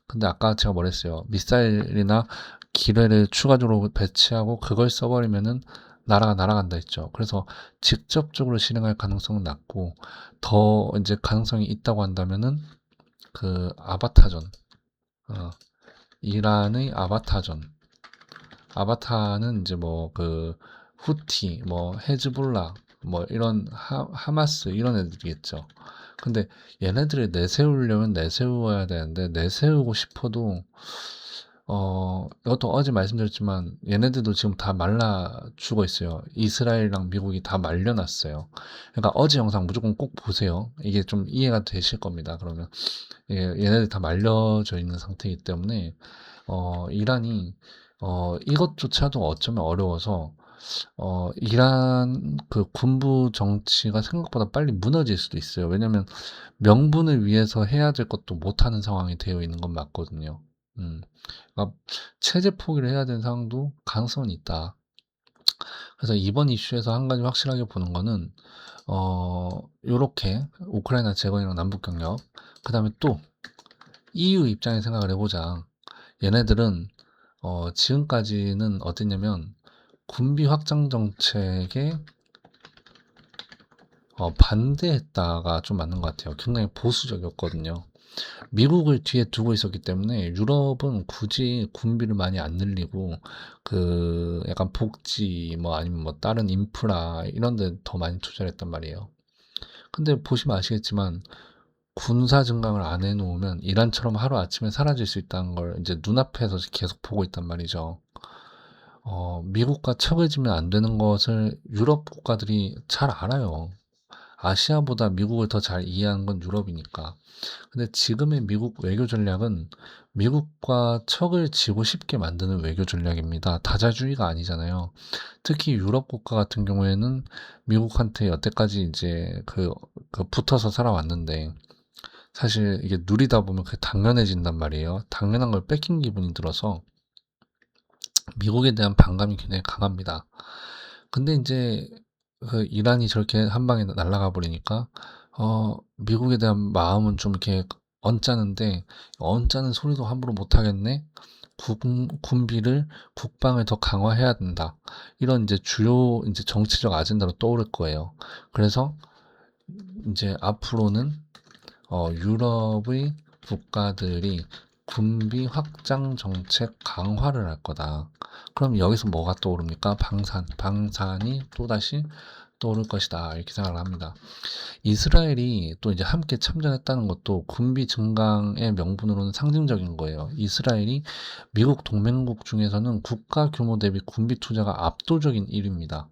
근데 아까 제가 뭐랬어요. 미사일이나 기뢰를 추가적으로 배치하고 그걸 써버리면은 나라가 날아간다 했죠. 그래서 직접적으로 실행할 가능성은 낮고 더 이제 가능성이 있다고 한다면은 그 아바타전, 어, 이란의 아바타는 이제 뭐 그 후티, 뭐 헤즈볼라, 뭐 이런 하마스 이런 애들이겠죠. 근데 얘네들을 내세우려면 내세워야 되는데 내세우고 싶어도 이것도 어제 말씀드렸지만 얘네들도 지금 다 말라 죽어 있어요. 이스라엘이랑 미국이 다 말려놨어요. 그러니까 어제 영상 무조건 꼭 보세요. 이게 좀 이해가 되실 겁니다. 그러면 얘네들 다 말려져 있는 상태이기 때문에 이란이 이것조차도 어쩌면 어려워서 이란 그 군부 정치가 생각보다 빨리 무너질 수도 있어요. 왜냐면 명분을 위해서 해야 될 것도 못하는 상황이 되어 있는 건 맞거든요. 음. 그러니까 체제 포기를 해야 되는 상황도 가능성은 있다. 그래서 이번 이슈에서 한 가지 확실하게 보는 거는 요렇게 우크라이나 재건이랑 남북 경력, 그다음에 또 EU 입장에 생각을 해보자. 얘네들은 지금까지는 어땠냐면 군비 확장 정책에 반대했다가 좀 맞는 것 같아요. 굉장히 보수적이었거든요. 미국을 뒤에 두고 있었기 때문에 유럽은 굳이 군비를 많이 안 늘리고 그 약간 복지 뭐 아니면 뭐 다른 인프라 이런 데 더 많이 투자를 했단 말이에요. 근데 보시면 아시겠지만 군사 증강을 안 해놓으면 이란처럼 하루아침에 사라질 수 있다는 걸 이제 눈앞에서 계속 보고 있단 말이죠. 미국과 척을 지면 안 되는 것을 유럽 국가들이 잘 알아요. 아시아보다 미국을 더 잘 이해하는 건 유럽이니까. 근데 지금의 미국 외교 전략은 미국과 척을 지고 싶게 만드는 외교 전략입니다. 다자주의가 아니잖아요. 특히 유럽 국가 같은 경우에는 미국한테 여태까지 이제 그 붙어서 살아왔는데 사실 이게 누리다 보면 그게 당연해진단 말이에요. 당연한 걸 뺏긴 기분이 들어서 미국에 대한 반감이 굉장히 강합니다. 근데 이제 그 이란이 저렇게 한 방에 날아가 버리니까 미국에 대한 마음은 좀 이렇게 언짢은데 언짢은 소리도 함부로 못 하겠네. 군비를 국방을 더 강화해야 된다. 이런 이제 주요 이제 정치적 아젠다로 떠오를 거예요. 그래서 이제 앞으로는 유럽의 국가들이 군비 확장 정책 강화를 할 거다. 그럼 여기서 뭐가 떠오릅니까? 방산이 또다시 떠오를 것이다. 이렇게 생각을 합니다. 이스라엘이 또 이제 함께 참전했다는 것도 군비 증강의 명분으로는 상징적인 거예요. 이스라엘이 미국 동맹국 중에서는 국가 규모 대비 군비 투자가 압도적인 1위입니다.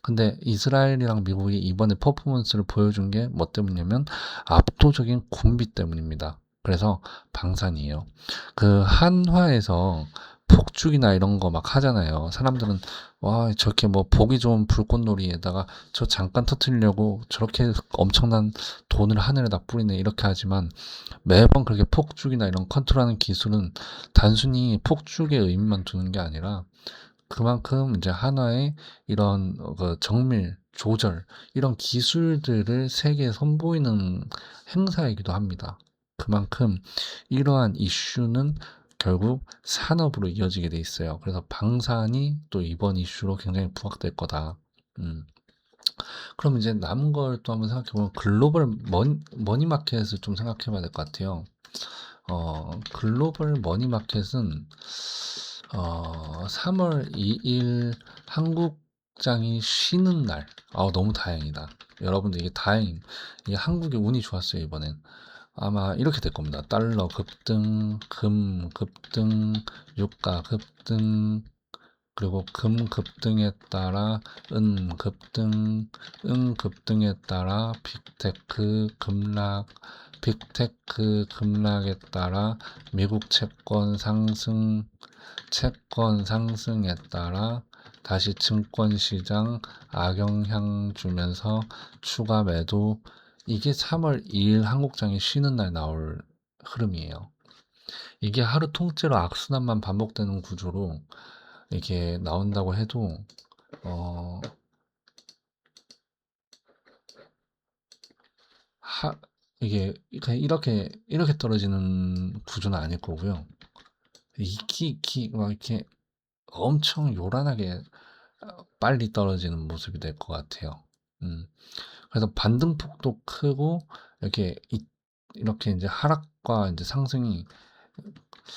근데 이스라엘이랑 미국이 이번에 퍼포먼스를 보여준 게 뭐 때문이냐면 압도적인 군비 때문입니다. 그래서 방산이에요. 그 한화에서 폭죽이나 이런 거 막 하잖아요. 사람들은 와 저렇게 뭐 보기 좋은 불꽃놀이에다가 저 잠깐 터트리려고 저렇게 엄청난 돈을 하늘에다 뿌리네 이렇게 하지만 매번 그렇게 폭죽이나 이런 컨트롤하는 기술은 단순히 폭죽의 의미만 두는 게 아니라 그만큼 이제 하나의 이런 그 정밀, 조절 이런 기술들을 세계에 선보이는 행사이기도 합니다. 그만큼 이러한 이슈는 결국 산업으로 이어지게 돼 있어요. 그래서 방산이 또 이번 이슈로 굉장히 부각될 거다. 음. 그럼 이제 남은 걸 또 한번 생각해 보면 글로벌 머니마켓을 좀 생각해 봐야 될 것 같아요. 글로벌 머니마켓은 3월 2일 한국장이 쉬는 날. 너무 다행이다. 여러분들 이게 이게 한국이 운이 좋았어요, 이번엔. 아마 이렇게 될 겁니다. 달러 급등, 금 급등, 유가 급등, 그리고 금 급등에 따라 은 급등, 은 급등에 따라 빅테크 급락에 따라 미국 채권 상승에 따라 다시 증권시장 악영향 주면서 추가 매도. 이게 3월 2일 한국장이 쉬는 날 나올 흐름이에요. 이게 하루 통째로 악순환만 반복되는 구조로 이게 나온다고 해도 어, 하, 이게 그냥 이렇게 떨어지는 구조는 아닐 거고요. 막 이렇게 엄청 요란하게 빨리 떨어지는 모습이 될 것 같아요. 그래서 반등폭도 크고 이렇게 이제 하락과 이제 상승이,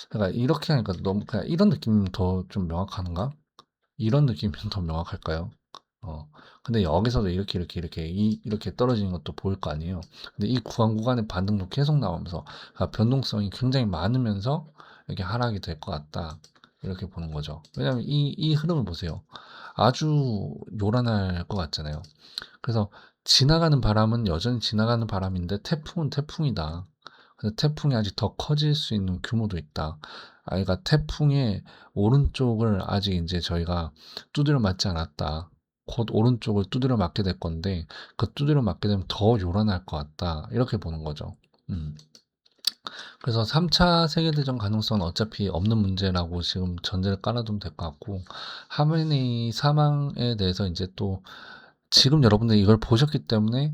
그러니까 이렇게 하니까 너무 그냥 이런 느낌이 더 좀 명확한가? 이런 느낌이 더 명확할까요? 어, 근데 여기서도 이렇게 떨어지는 것도 보일 거 아니에요. 근데 이 구간에 반등도 계속 나오면서 변동성이 굉장히 많으면서 이렇게 하락이 될 것 같다. 이렇게 보는 거죠. 왜냐면 이 흐름을 보세요. 아주 요란할 것 같잖아요. 그래서 지나가는 바람은 여전히 지나가는 바람인데 태풍은 태풍이다. 근데 태풍이 아직 더 커질 수 있는 규모도 있다. 그러니까 태풍의 오른쪽을 아직 이제 저희가 두드려 맞지 않았다. 곧 오른쪽을 두드려 맞게 될 건데 그 두드려 맞게 되면 더 요란할 것 같다. 이렇게 보는 거죠. 음. 그래서 3차 세계대전 가능성은 어차피 없는 문제라고 지금 전제를 깔아두면 될 것 같고, 하메네이 사망에 대해서 이제 또 지금 여러분들이 이걸 보셨기 때문에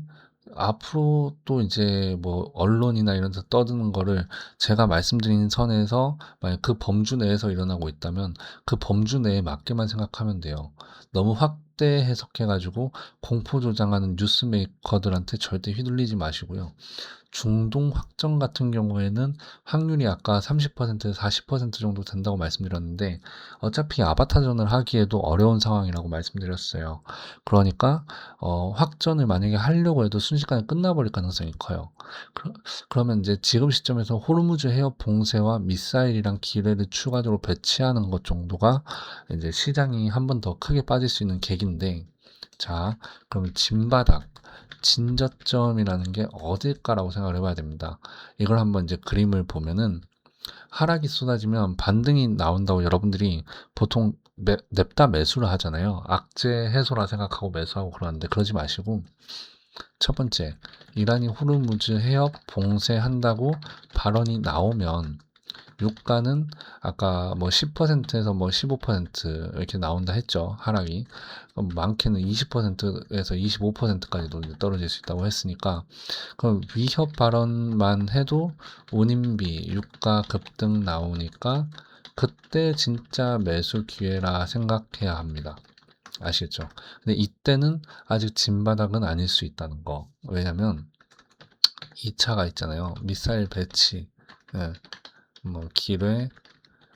앞으로 또 이제 뭐 언론이나 이런 데서 떠드는 거를 제가 말씀드린 선에서 만약 그 범주 내에서 일어나고 있다면 그 범주 내에 맞게만 생각하면 돼요. 너무 확대 해석해가지고 공포 조장하는 뉴스 메이커들한테 절대 휘둘리지 마시고요. 중동 확정 같은 경우에는 확률이 아까 30%에서 40% 정도 된다고 말씀드렸는데 어차피 아바타전을 하기에도 어려운 상황이라고 말씀드렸어요. 그러니까 확전을 만약에 하려고 해도 순식간에 끝나버릴 가능성이 커요. 그러면 이제 지금 시점에서 호르무즈 해협 봉쇄와 미사일이랑 기뢰를 추가적으로 배치하는 것 정도가 이제 시장이 한 번 더 크게 빠질 수 있는 계기인데, 자, 그럼 진바닥 진저점이라는 게 어딜까라고 생각을 해봐야 됩니다. 이걸 한번 이제 그림을 보면은 하락이 쏟아지면 반등이 나온다고 여러분들이 보통 냅다 매수를 하잖아요. 악재 해소라 생각하고 매수하고 그러는데 그러지 마시고, 첫 번째, 이란이 호르무즈 해협 봉쇄한다고 발언이 나오면 유가는 아까 뭐 10%에서 뭐 15% 이렇게 나온다 했죠. 하락이. 많게는 20%에서 25%까지도 떨어질 수 있다고 했으니까, 그럼 위협 발언만 해도 운임비, 유가 급등 나오니까 그때 진짜 매수 기회라 생각해야 합니다. 아시겠죠? 근데 이때는 아직 진바닥은 아닐 수 있다는 거. 왜냐면 2차가 있잖아요. 미사일 배치. 예, 뭐 기뢰,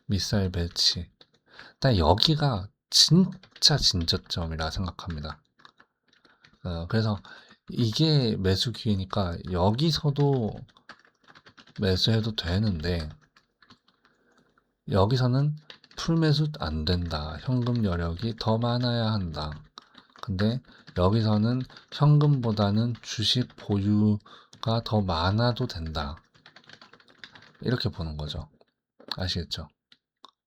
미사일 배치. 딱 여기가 진짜 진저점이라 생각합니다. 그래서 이게 매수 기회니까 여기서도 매수해도 되는데 여기서는 풀매수 안 된다. 현금 여력이 더 많아야 한다. 근데 여기서는 현금보다는 주식 보유가 더 많아도 된다. 이렇게 보는 거죠. 아시겠죠?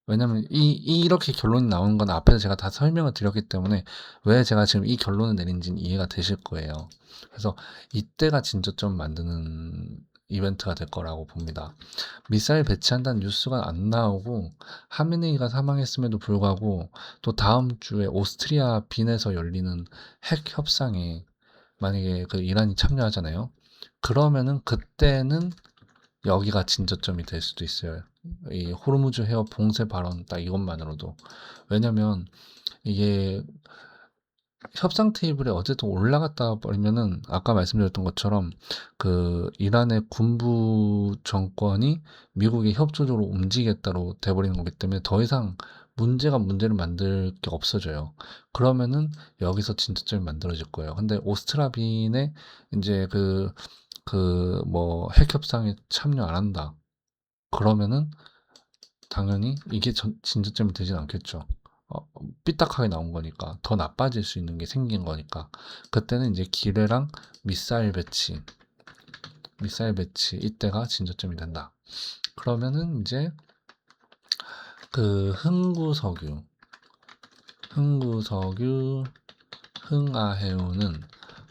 왜냐면 이렇게 결론이 나오는 건 앞에서 제가 다 설명을 드렸기 때문에 왜 제가 지금 이 결론을 내린지는 이해가 되실 거예요. 그래서 이때가 진저점 만드는 이벤트가 될 거라고 봅니다. 미사일 배치한다는 뉴스가 안 나오고 하메네이가 사망했음에도 불구하고 또 다음 주에 오스트리아 빈에서 열리는 핵 협상에 만약에 그 이란이 참여하잖아요. 그러면은 그때는 여기가 진저점이 될 수도 있어요. 이 호르무즈 해협 봉쇄 발언 딱 이것만으로도. 왜냐면 이게 협상 테이블에 어쨌든 올라갔다 버리면은 아까 말씀드렸던 것처럼 그 이란의 군부 정권이 미국의 협조적으로 움직이겠다로 돼버리는 거기 때문에 더 이상 문제를 만들 게 없어져요. 그러면은 여기서 진저점이 만들어질 거예요. 근데 오스트라빈의 이제 뭐 핵협상에 참여 안 한다. 그러면은 당연히 이게 진저점이 되진 않겠죠. 삐딱하게 나온 거니까 더 나빠질 수 있는 게 생긴 거니까 그때는 이제 기뢰랑 미사일 배치 이때가 진저점이 된다. 그러면은 이제 그 흥구석유 흥구석유, 흥아해운은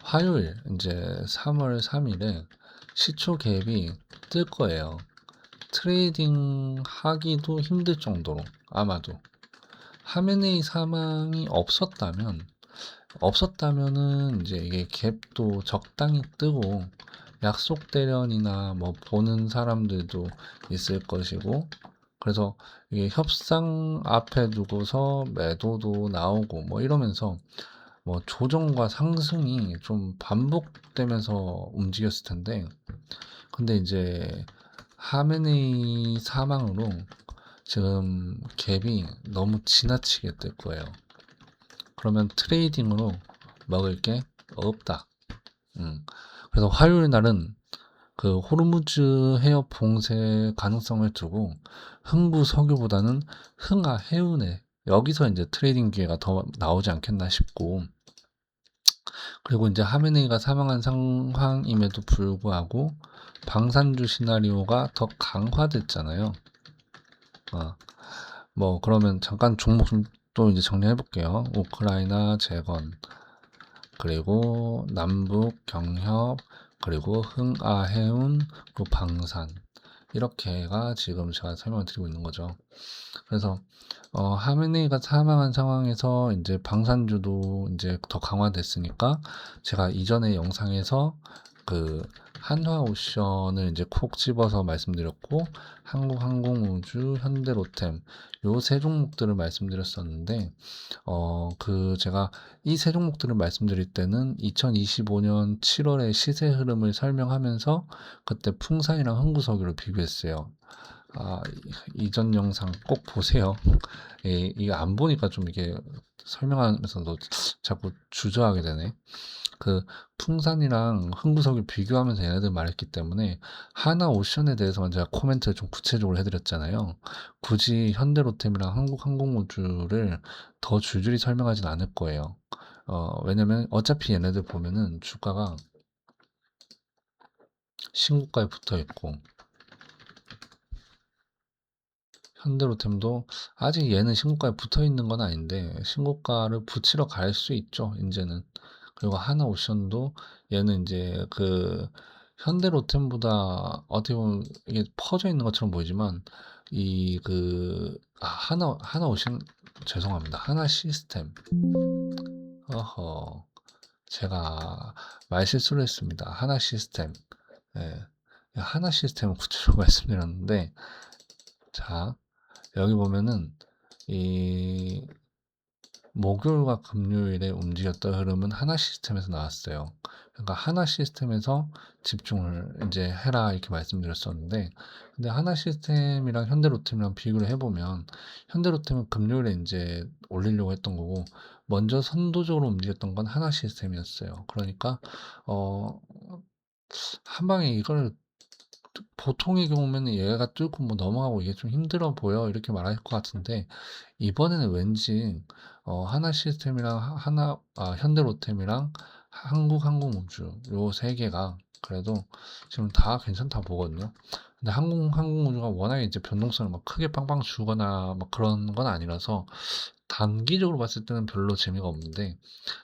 화요일 이제 3월 3일에 시초 갭이 뜰 거예요. 트레이딩 하기도 힘들 정도로 아마도 하메네이 사망이 없었다면은 이제 이게 갭도 적당히 뜨고 약속 대련이나 뭐 보는 사람들도 있을 것이고, 그래서 이게 협상 앞에 두고서 매도도 나오고 뭐 이러면서 뭐 조정과 상승이 좀 반복되면서 움직였을 텐데, 근데 이제 하메네이 사망으로 지금 갭이 너무 지나치게 뜰 거예요. 그러면 트레이딩으로 먹을 게 없다. 그래서 화요일 날은 그 호르무즈 해협 봉쇄 가능성을 두고 흥부 석유보다는 흥하 해운에 여기서 이제 트레이딩 기회가 더 나오지 않겠나 싶고, 그리고 이제 하메네이가 사망한 상황임에도 불구하고 방산주 시나리오가 더 강화됐잖아요. 뭐 그러면 잠깐 종목 좀 또 이제 정리해 볼게요. 우크라이나 재건, 그리고 남북 경협, 그리고 흥아해운, 그리고 방산, 이렇게가 지금 제가 설명을 드리고 있는 거죠. 그래서 하메네이가 사망한 상황에서 이제 방산주도 이제 더 강화됐으니까 제가 이전에 영상에서 그 한화오션을 이제 콕 집어서 말씀드렸고, 한국항공우주, 현대로템 요 세 종목들을 말씀드렸었는데, 그 제가 이 세 종목들을 말씀드릴 때는 2025년 7월의 시세 흐름을 설명하면서 그때 풍산이랑 흥구석유를 비교했어요. 이전 영상 꼭 보세요. 이게 안 보니까 좀 이게 설명하면서도 자꾸 주저하게 되네. 그 풍산이랑 흥구석유 비교하면서 얘네들 말했기 때문에 하나오션에 대해서만 제가 코멘트를 좀 구체적으로 해드렸잖아요. 굳이 현대로템이랑 한국항공우주를 더 줄줄이 설명하진 않을 거예요. 왜냐면 어차피 얘네들 보면은 주가가 신고가에 붙어 있고, 현대로템도 아직 얘는 신고가에 붙어 있는 건 아닌데 신고가를 붙이러 갈 수 있죠, 이제는. 그리고 하나오션도 얘는 이제 그 현대로템보다 어떻게 보면 이게 퍼져 있는 것처럼 보이지만 이 그 하나오션, 죄송합니다. 하나시스템. 어허, 제가 말실수를 했습니다. 하나시스템. 예. 하나시스템을 구체적으로 말씀드렸는데, 자, 여기 보면은 이 목요일과 금요일에 움직였던 흐름은 하나 시스템에서 나왔어요. 그러니까 하나 시스템에서 집중을 이제 해라 이렇게 말씀드렸었는데, 근데 하나 시스템이랑 현대로템이랑 비교를 해보면 현대로템은 금요일에 이제 올리려고 했던 거고 먼저 선도적으로 움직였던 건 하나 시스템이었어요. 그러니까 어, 한 방에 이걸 보통의 경우면은 얘가 뚫고 뭐 넘어가고 이게 좀 힘들어 보여 이렇게 말할 것 같은데, 이번에는 왠지 하나 시스템이랑 현대로템이랑 한국항공우주 요 세 개가 그래도 지금 다 괜찮다 보거든요. 근데 항공우주가 워낙에 이제 변동성을 막 크게 빵빵 주거나 막 그런 건 아니라서 단기적으로 봤을 때는 별로 재미가 없는데,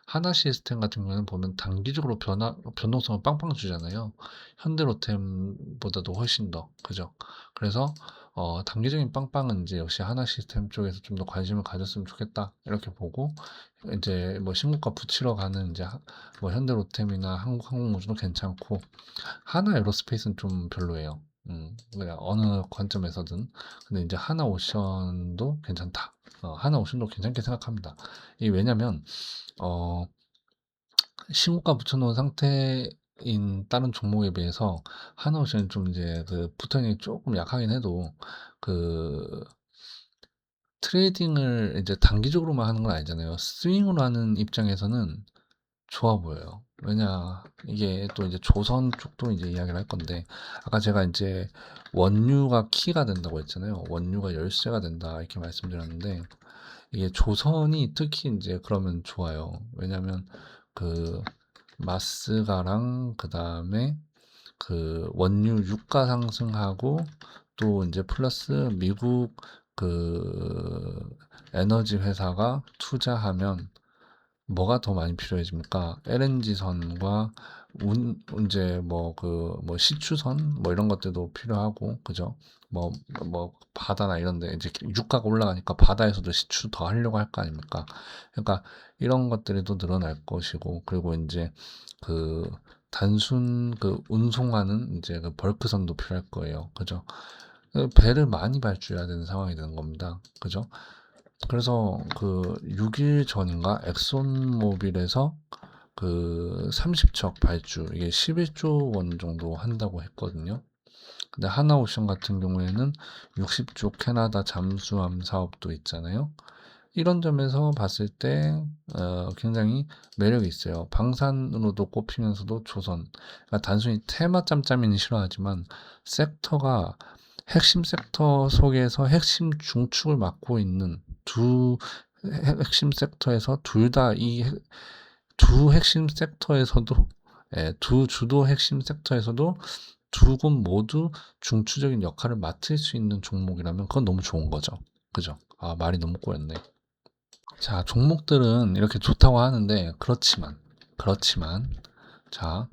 하나 시스템 같은 경우는 보면 단기적으로 변동성을 빵빵 주잖아요. 현대로템보다도 훨씬 더, 그죠? 그래서, 단기적인 빵빵은 이제 역시 하나 시스템 쪽에서 좀 더 관심을 가졌으면 좋겠다. 이렇게 보고, 이제 뭐 신고가 붙이러 가는 이제 뭐 현대로템이나 한국항공우주도 괜찮고, 하나 에어로스페이스는 좀 별로예요. 그냥 어느 관점에서든. 근데 이제 하나오션도 괜찮다. 하나오션도 괜찮게 생각합니다. 이 왜냐면 어, 신고가 붙여놓은 상태인 다른 종목에 비해서 하나오션이 좀 이제 그 붙어있는 게 조금 약하긴 해도 그 트레이딩을 이제 단기적으로만 하는 건 아니잖아요. 스윙으로 하는 입장에서는 좋아 보여요. 왜냐, 이게 또 이제 조선 쪽도 이제 이야기를 할 건데, 아까 제가 이제 원유가 키가 된다고 했잖아요. 원유가 열쇠가 된다, 이렇게 말씀드렸는데, 이게 조선이 특히 이제 그러면 좋아요. 왜냐면 그 마스가랑 그 다음에 그 원유 유가 상승하고 또 이제 플러스 미국 그 에너지 회사가 투자하면 뭐가 더 많이 필요해집니까? LNG선과 이제 시추선 이런 것들도 필요하고, 그죠? 뭐, 바다나 이런 데 이제 유가가 올라가니까 바다에서도 시추 더 하려고 할 거 아닙니까? 그러니까 이런 것들이 또 늘어날 것이고, 그리고 이제 그 단순 운송하는 이제 벌크선도 필요할 거예요. 그죠? 배를 많이 발주해야 되는 상황이 되는 겁니다. 그죠? 그래서 6일 전인가 엑손모빌에서 30척 발주, 이게 11조 원 정도 한다고 했거든요. 근데 하나오션 같은 경우에는 60조 캐나다 잠수함 사업도 있잖아요. 이런 점에서 봤을 때 굉장히 매력이 있어요. 방산으로도 꼽히면서도 조선. 그러니까 단순히 테마 짬짬이는 싫어하지만 섹터가 핵심 섹터 속에서 핵심 중축을 맡고 있는 두 핵심 섹터에서 둘 다 두 핵심 섹터에서도 두 주도 핵심 섹터에서도 두 곳 모두 중추적인 역할을 맡을 수 있는 종목이라면 그건 너무 좋은 거죠. 그죠? 아, 말이 너무 꼬였네. 자, 종목들은 이렇게 좋다고 하는데 그렇지만 자,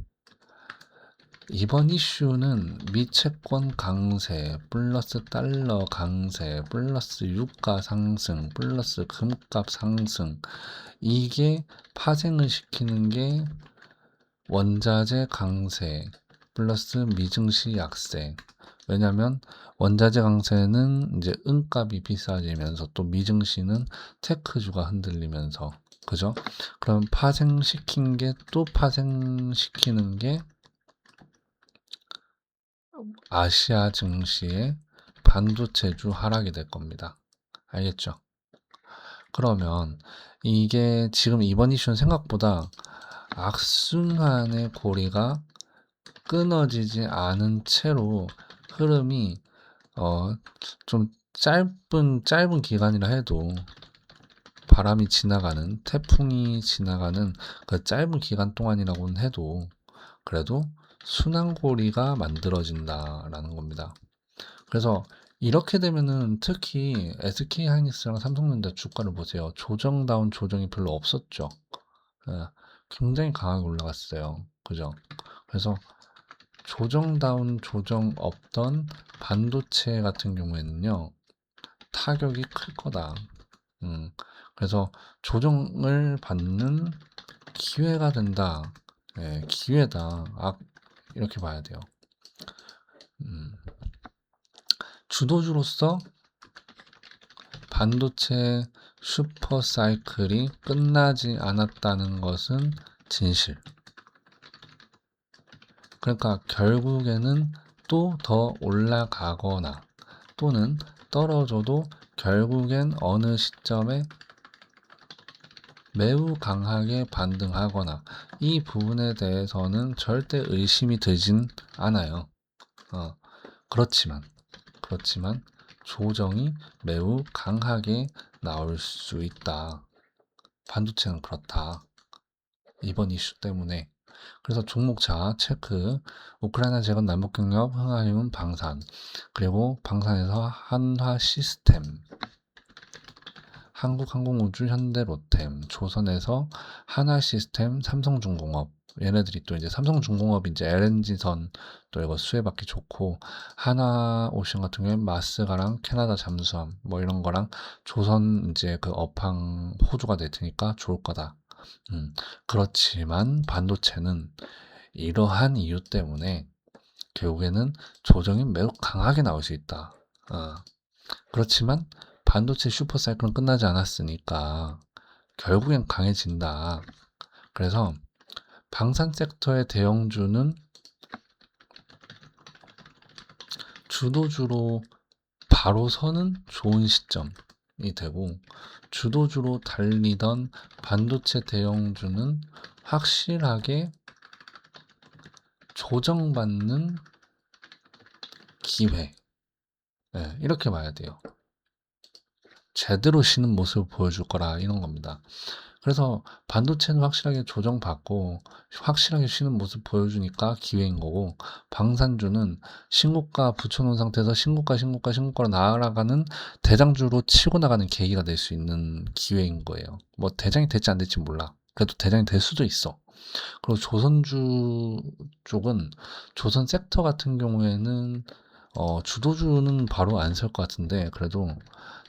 이번 이슈는 미채권 강세 플러스 달러 강세 플러스 유가 상승 플러스 금값 상승, 이게 파생을 시키는 게 원자재 강세 플러스 미증시 약세. 왜냐면 원자재 강세는 이제 은값이 비싸지면서 또 미증시는 테크주가 흔들리면서, 그죠? 그럼 파생시킨 게 또 파생시키는 게 아시아 증시의 반도체주 하락이 될 겁니다. 알겠죠? 그러면 이게 지금 이번 이슈는 생각보다 악순환의 고리가 끊어지지 않은 채로 흐름이 좀 짧은 기간이라 해도, 바람이 지나가는, 태풍이 지나가는 그 짧은 기간 동안이라고는 해도 그래도 순환고리가 만들어진다라는 겁니다. 그래서 이렇게 되면은 특히 SK 하이닉스랑 삼성전자 주가를 보세요. 조정다운 조정이 별로 없었죠. 예, 굉장히 강하게 올라갔어요. 그죠? 그래서 조정다운 조정 없던 반도체 같은 경우에는요, 타격이 클 거다. 그래서 조정을 받는 기회가 된다. 예, 기회다. 이렇게 봐야 돼요. 주도주로서 반도체 슈퍼 사이클이 끝나지 않았다는 것은 진실. 그러니까 결국에는 또 더 올라가거나 또는 떨어져도 결국엔 어느 시점에 매우 강하게 반등하거나, 이 부분에 대해서는 절대 의심이 들진 않아요. 그렇지만 조정이 매우 강하게 나올 수 있다. 반도체는 그렇다. 이번 이슈 때문에. 그래서 종목차 체크, 우크라이나 재건 남북경협 흥하해운 방산, 그리고 방산에서 한화 시스템, 한국항공우주 현대로템, 조선에서 한화시스템, 삼성중공업, 얘네들이 또 이제 삼성중공업이 이제 LNG선 또 이거 수혜받기 좋고, 하나오션 같은 경우에 마스가랑 캐나다 잠수함 이런 거랑 조선 이제 업황 호주가 될 테니까 좋을 거다. 그렇지만 반도체는 이러한 이유 때문에 결국에는 조정이 매우 강하게 나올 수 있다. 그렇지만 반도체 슈퍼사이클은 끝나지 않았으니까 결국엔 강해진다. 그래서 방산 섹터의 대형주는 주도주로 바로 서는 좋은 시점이 되고, 주도주로 달리던 반도체 대형주는 확실하게 조정받는 기회. 네, 이렇게 봐야 돼요. 제대로 쉬는 모습을 보여줄 거라 이런 겁니다. 그래서 반도체는 확실하게 조정받고 확실하게 쉬는 모습 보여주니까 기회인 거고, 방산주는 신고가 붙여놓은 상태에서 신고가로 나아가는 대장주로 치고 나가는 계기가 될 수 있는 기회인 거예요. 뭐 대장이 될지 안 될지 몰라. 그래도 대장이 될 수도 있어. 그리고 조선주 쪽은, 조선 섹터 같은 경우에는 주도주는 바로 안 설 것 같은데 그래도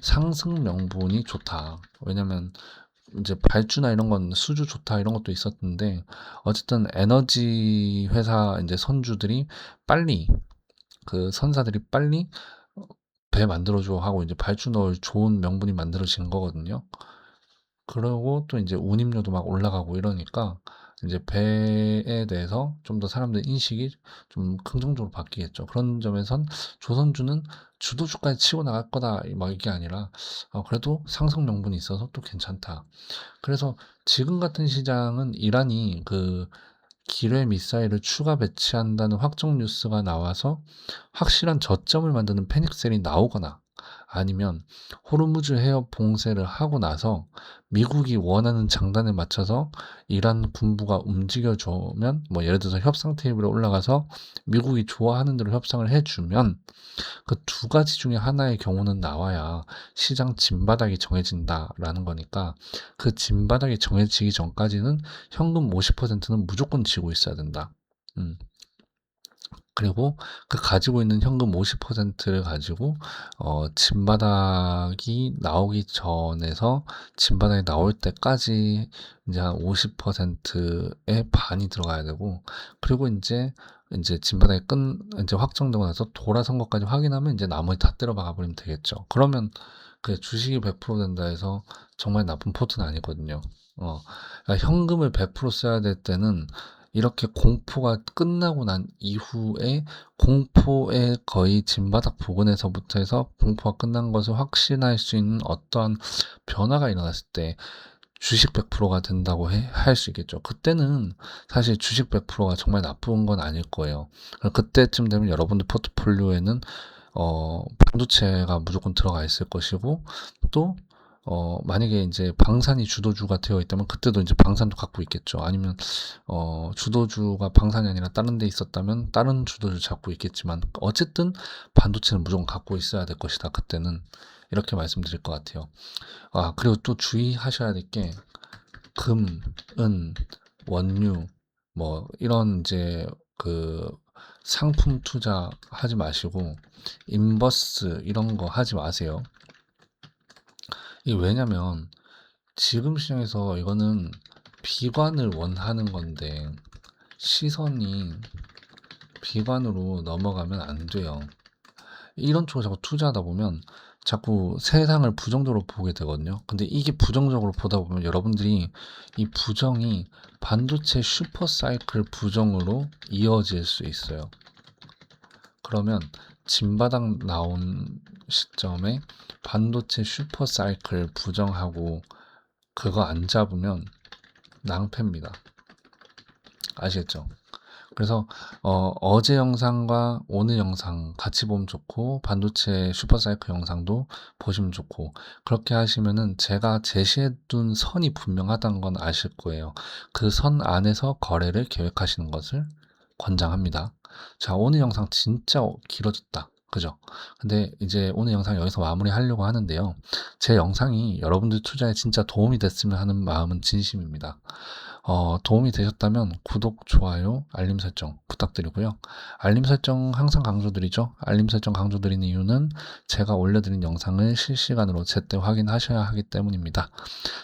상승 명분이 좋다. 왜냐면 이제 발주나 이런 건 수주 좋다 이런 것도 있었는데, 어쨌든 에너지 회사 이제 선주들이 빨리, 그 선사들이 빨리 배 만들어줘 하고 이제 발주 넣을 좋은 명분이 만들어진 거거든요. 그러고 또 이제 운임료도 막 올라가고 이러니까 이제 배에 대해서 좀 더 사람들 인식이 좀 긍정적으로 바뀌겠죠. 그런 점에선 조선주는 주도주까지 치고 나갈 거다 막 이게 아니라 그래도 상승 명분이 있어서 또 괜찮다. 그래서 지금 같은 시장은 이란이 그 기뢰 미사일을 추가 배치한다는 확정 뉴스가 나와서 확실한 저점을 만드는 패닉셀이 나오거나, 아니면 호르무즈 해협 봉쇄를 하고 나서 미국이 원하는 장단에 맞춰서 이란 군부가 움직여주면, 뭐 예를 들어서 협상 테이블에 올라가서 미국이 좋아하는 대로 협상을 해주면, 그 두 가지 중에 하나의 경우는 나와야 시장 진바닥이 정해진다라는 거니까, 그 진바닥이 정해지기 전까지는 현금 50%는 무조건 쥐고 있어야 된다. 그리고 그 가지고 있는 현금 50%를 가지고 진바닥이 나오기 전에서 진바닥이 나올 때까지 이제 한 50%의 반이 들어가야 되고, 그리고 이제 진바닥이 이제 확정되고 나서 돌아선 것까지 확인하면 이제 나머지 다 때려박아 버리면 되겠죠. 그러면 그 주식이 100% 된다 해서 정말 나쁜 포트는 아니거든요. 그러니까 현금을 100% 써야 될 때는 이렇게 공포가 끝나고 난 이후에, 공포의 거의 진바닥 부근에서부터 해서 공포가 끝난 것을 확신할 수 있는 어떠한 변화가 일어났을 때 주식 100%가 된다고 할 수 있겠죠. 그때는 사실 주식 100%가 정말 나쁜 건 아닐 거예요. 그때쯤 되면 여러분들 포트폴리오에는 반도체가 무조건 들어가 있을 것이고, 또 만약에 이제 방산이 주도주가 되어 있다면 그때도 이제 방산도 갖고 있겠죠. 아니면 주도주가 방산이 아니라 다른 데 있었다면 다른 주도주 잡고 있겠지만, 어쨌든 반도체는 무조건 갖고 있어야 될 것이다 그때는. 이렇게 말씀드릴 것 같아요. 그리고 또 주의하셔야 될 게, 금, 은, 원유, 뭐 이런 이제 그 상품 투자 하지 마시고 인버스 이런 거 하지 마세요. 이게 왜냐면 지금 시장에서 이거는 비관을 원하는 건데 시선이 비관으로 넘어가면 안 돼요. 이런 쪽으로 자꾸 투자하다 보면 자꾸 세상을 부정적으로 보게 되거든요. 근데 이게 부정적으로 보다 보면 여러분들이 이 부정이 반도체 슈퍼사이클 부정으로 이어질 수 있어요. 그러면 진바닥 나온 시점에 반도체 슈퍼사이클 부정하고 그거 안 잡으면 낭패입니다. 아시겠죠? 그래서 어제 영상과 오늘 영상 같이 보면 좋고, 반도체 슈퍼사이클 영상도 보시면 좋고, 그렇게 하시면은 제가 제시해둔 선이 분명하다는 건 아실 거예요. 그 선 안에서 거래를 계획하시는 것을 권장합니다. 자, 오늘 영상 진짜 길어졌다. 그죠? 근데 이제 오늘 영상 여기서 마무리하려고 하는데요. 제 영상이 여러분들 투자에 진짜 도움이 됐으면 하는 마음은 진심입니다. 도움이 되셨다면 구독, 좋아요, 알림 설정 부탁드리고요. 알림 설정 항상 강조드리죠. 알림 설정 강조드리는 이유는 제가 올려드린 영상을 실시간으로 제때 확인하셔야 하기 때문입니다.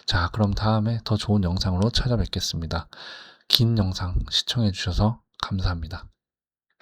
자, 그럼 다음에 더 좋은 영상으로 찾아뵙겠습니다. 긴 영상 시청해 주셔서 감사합니다.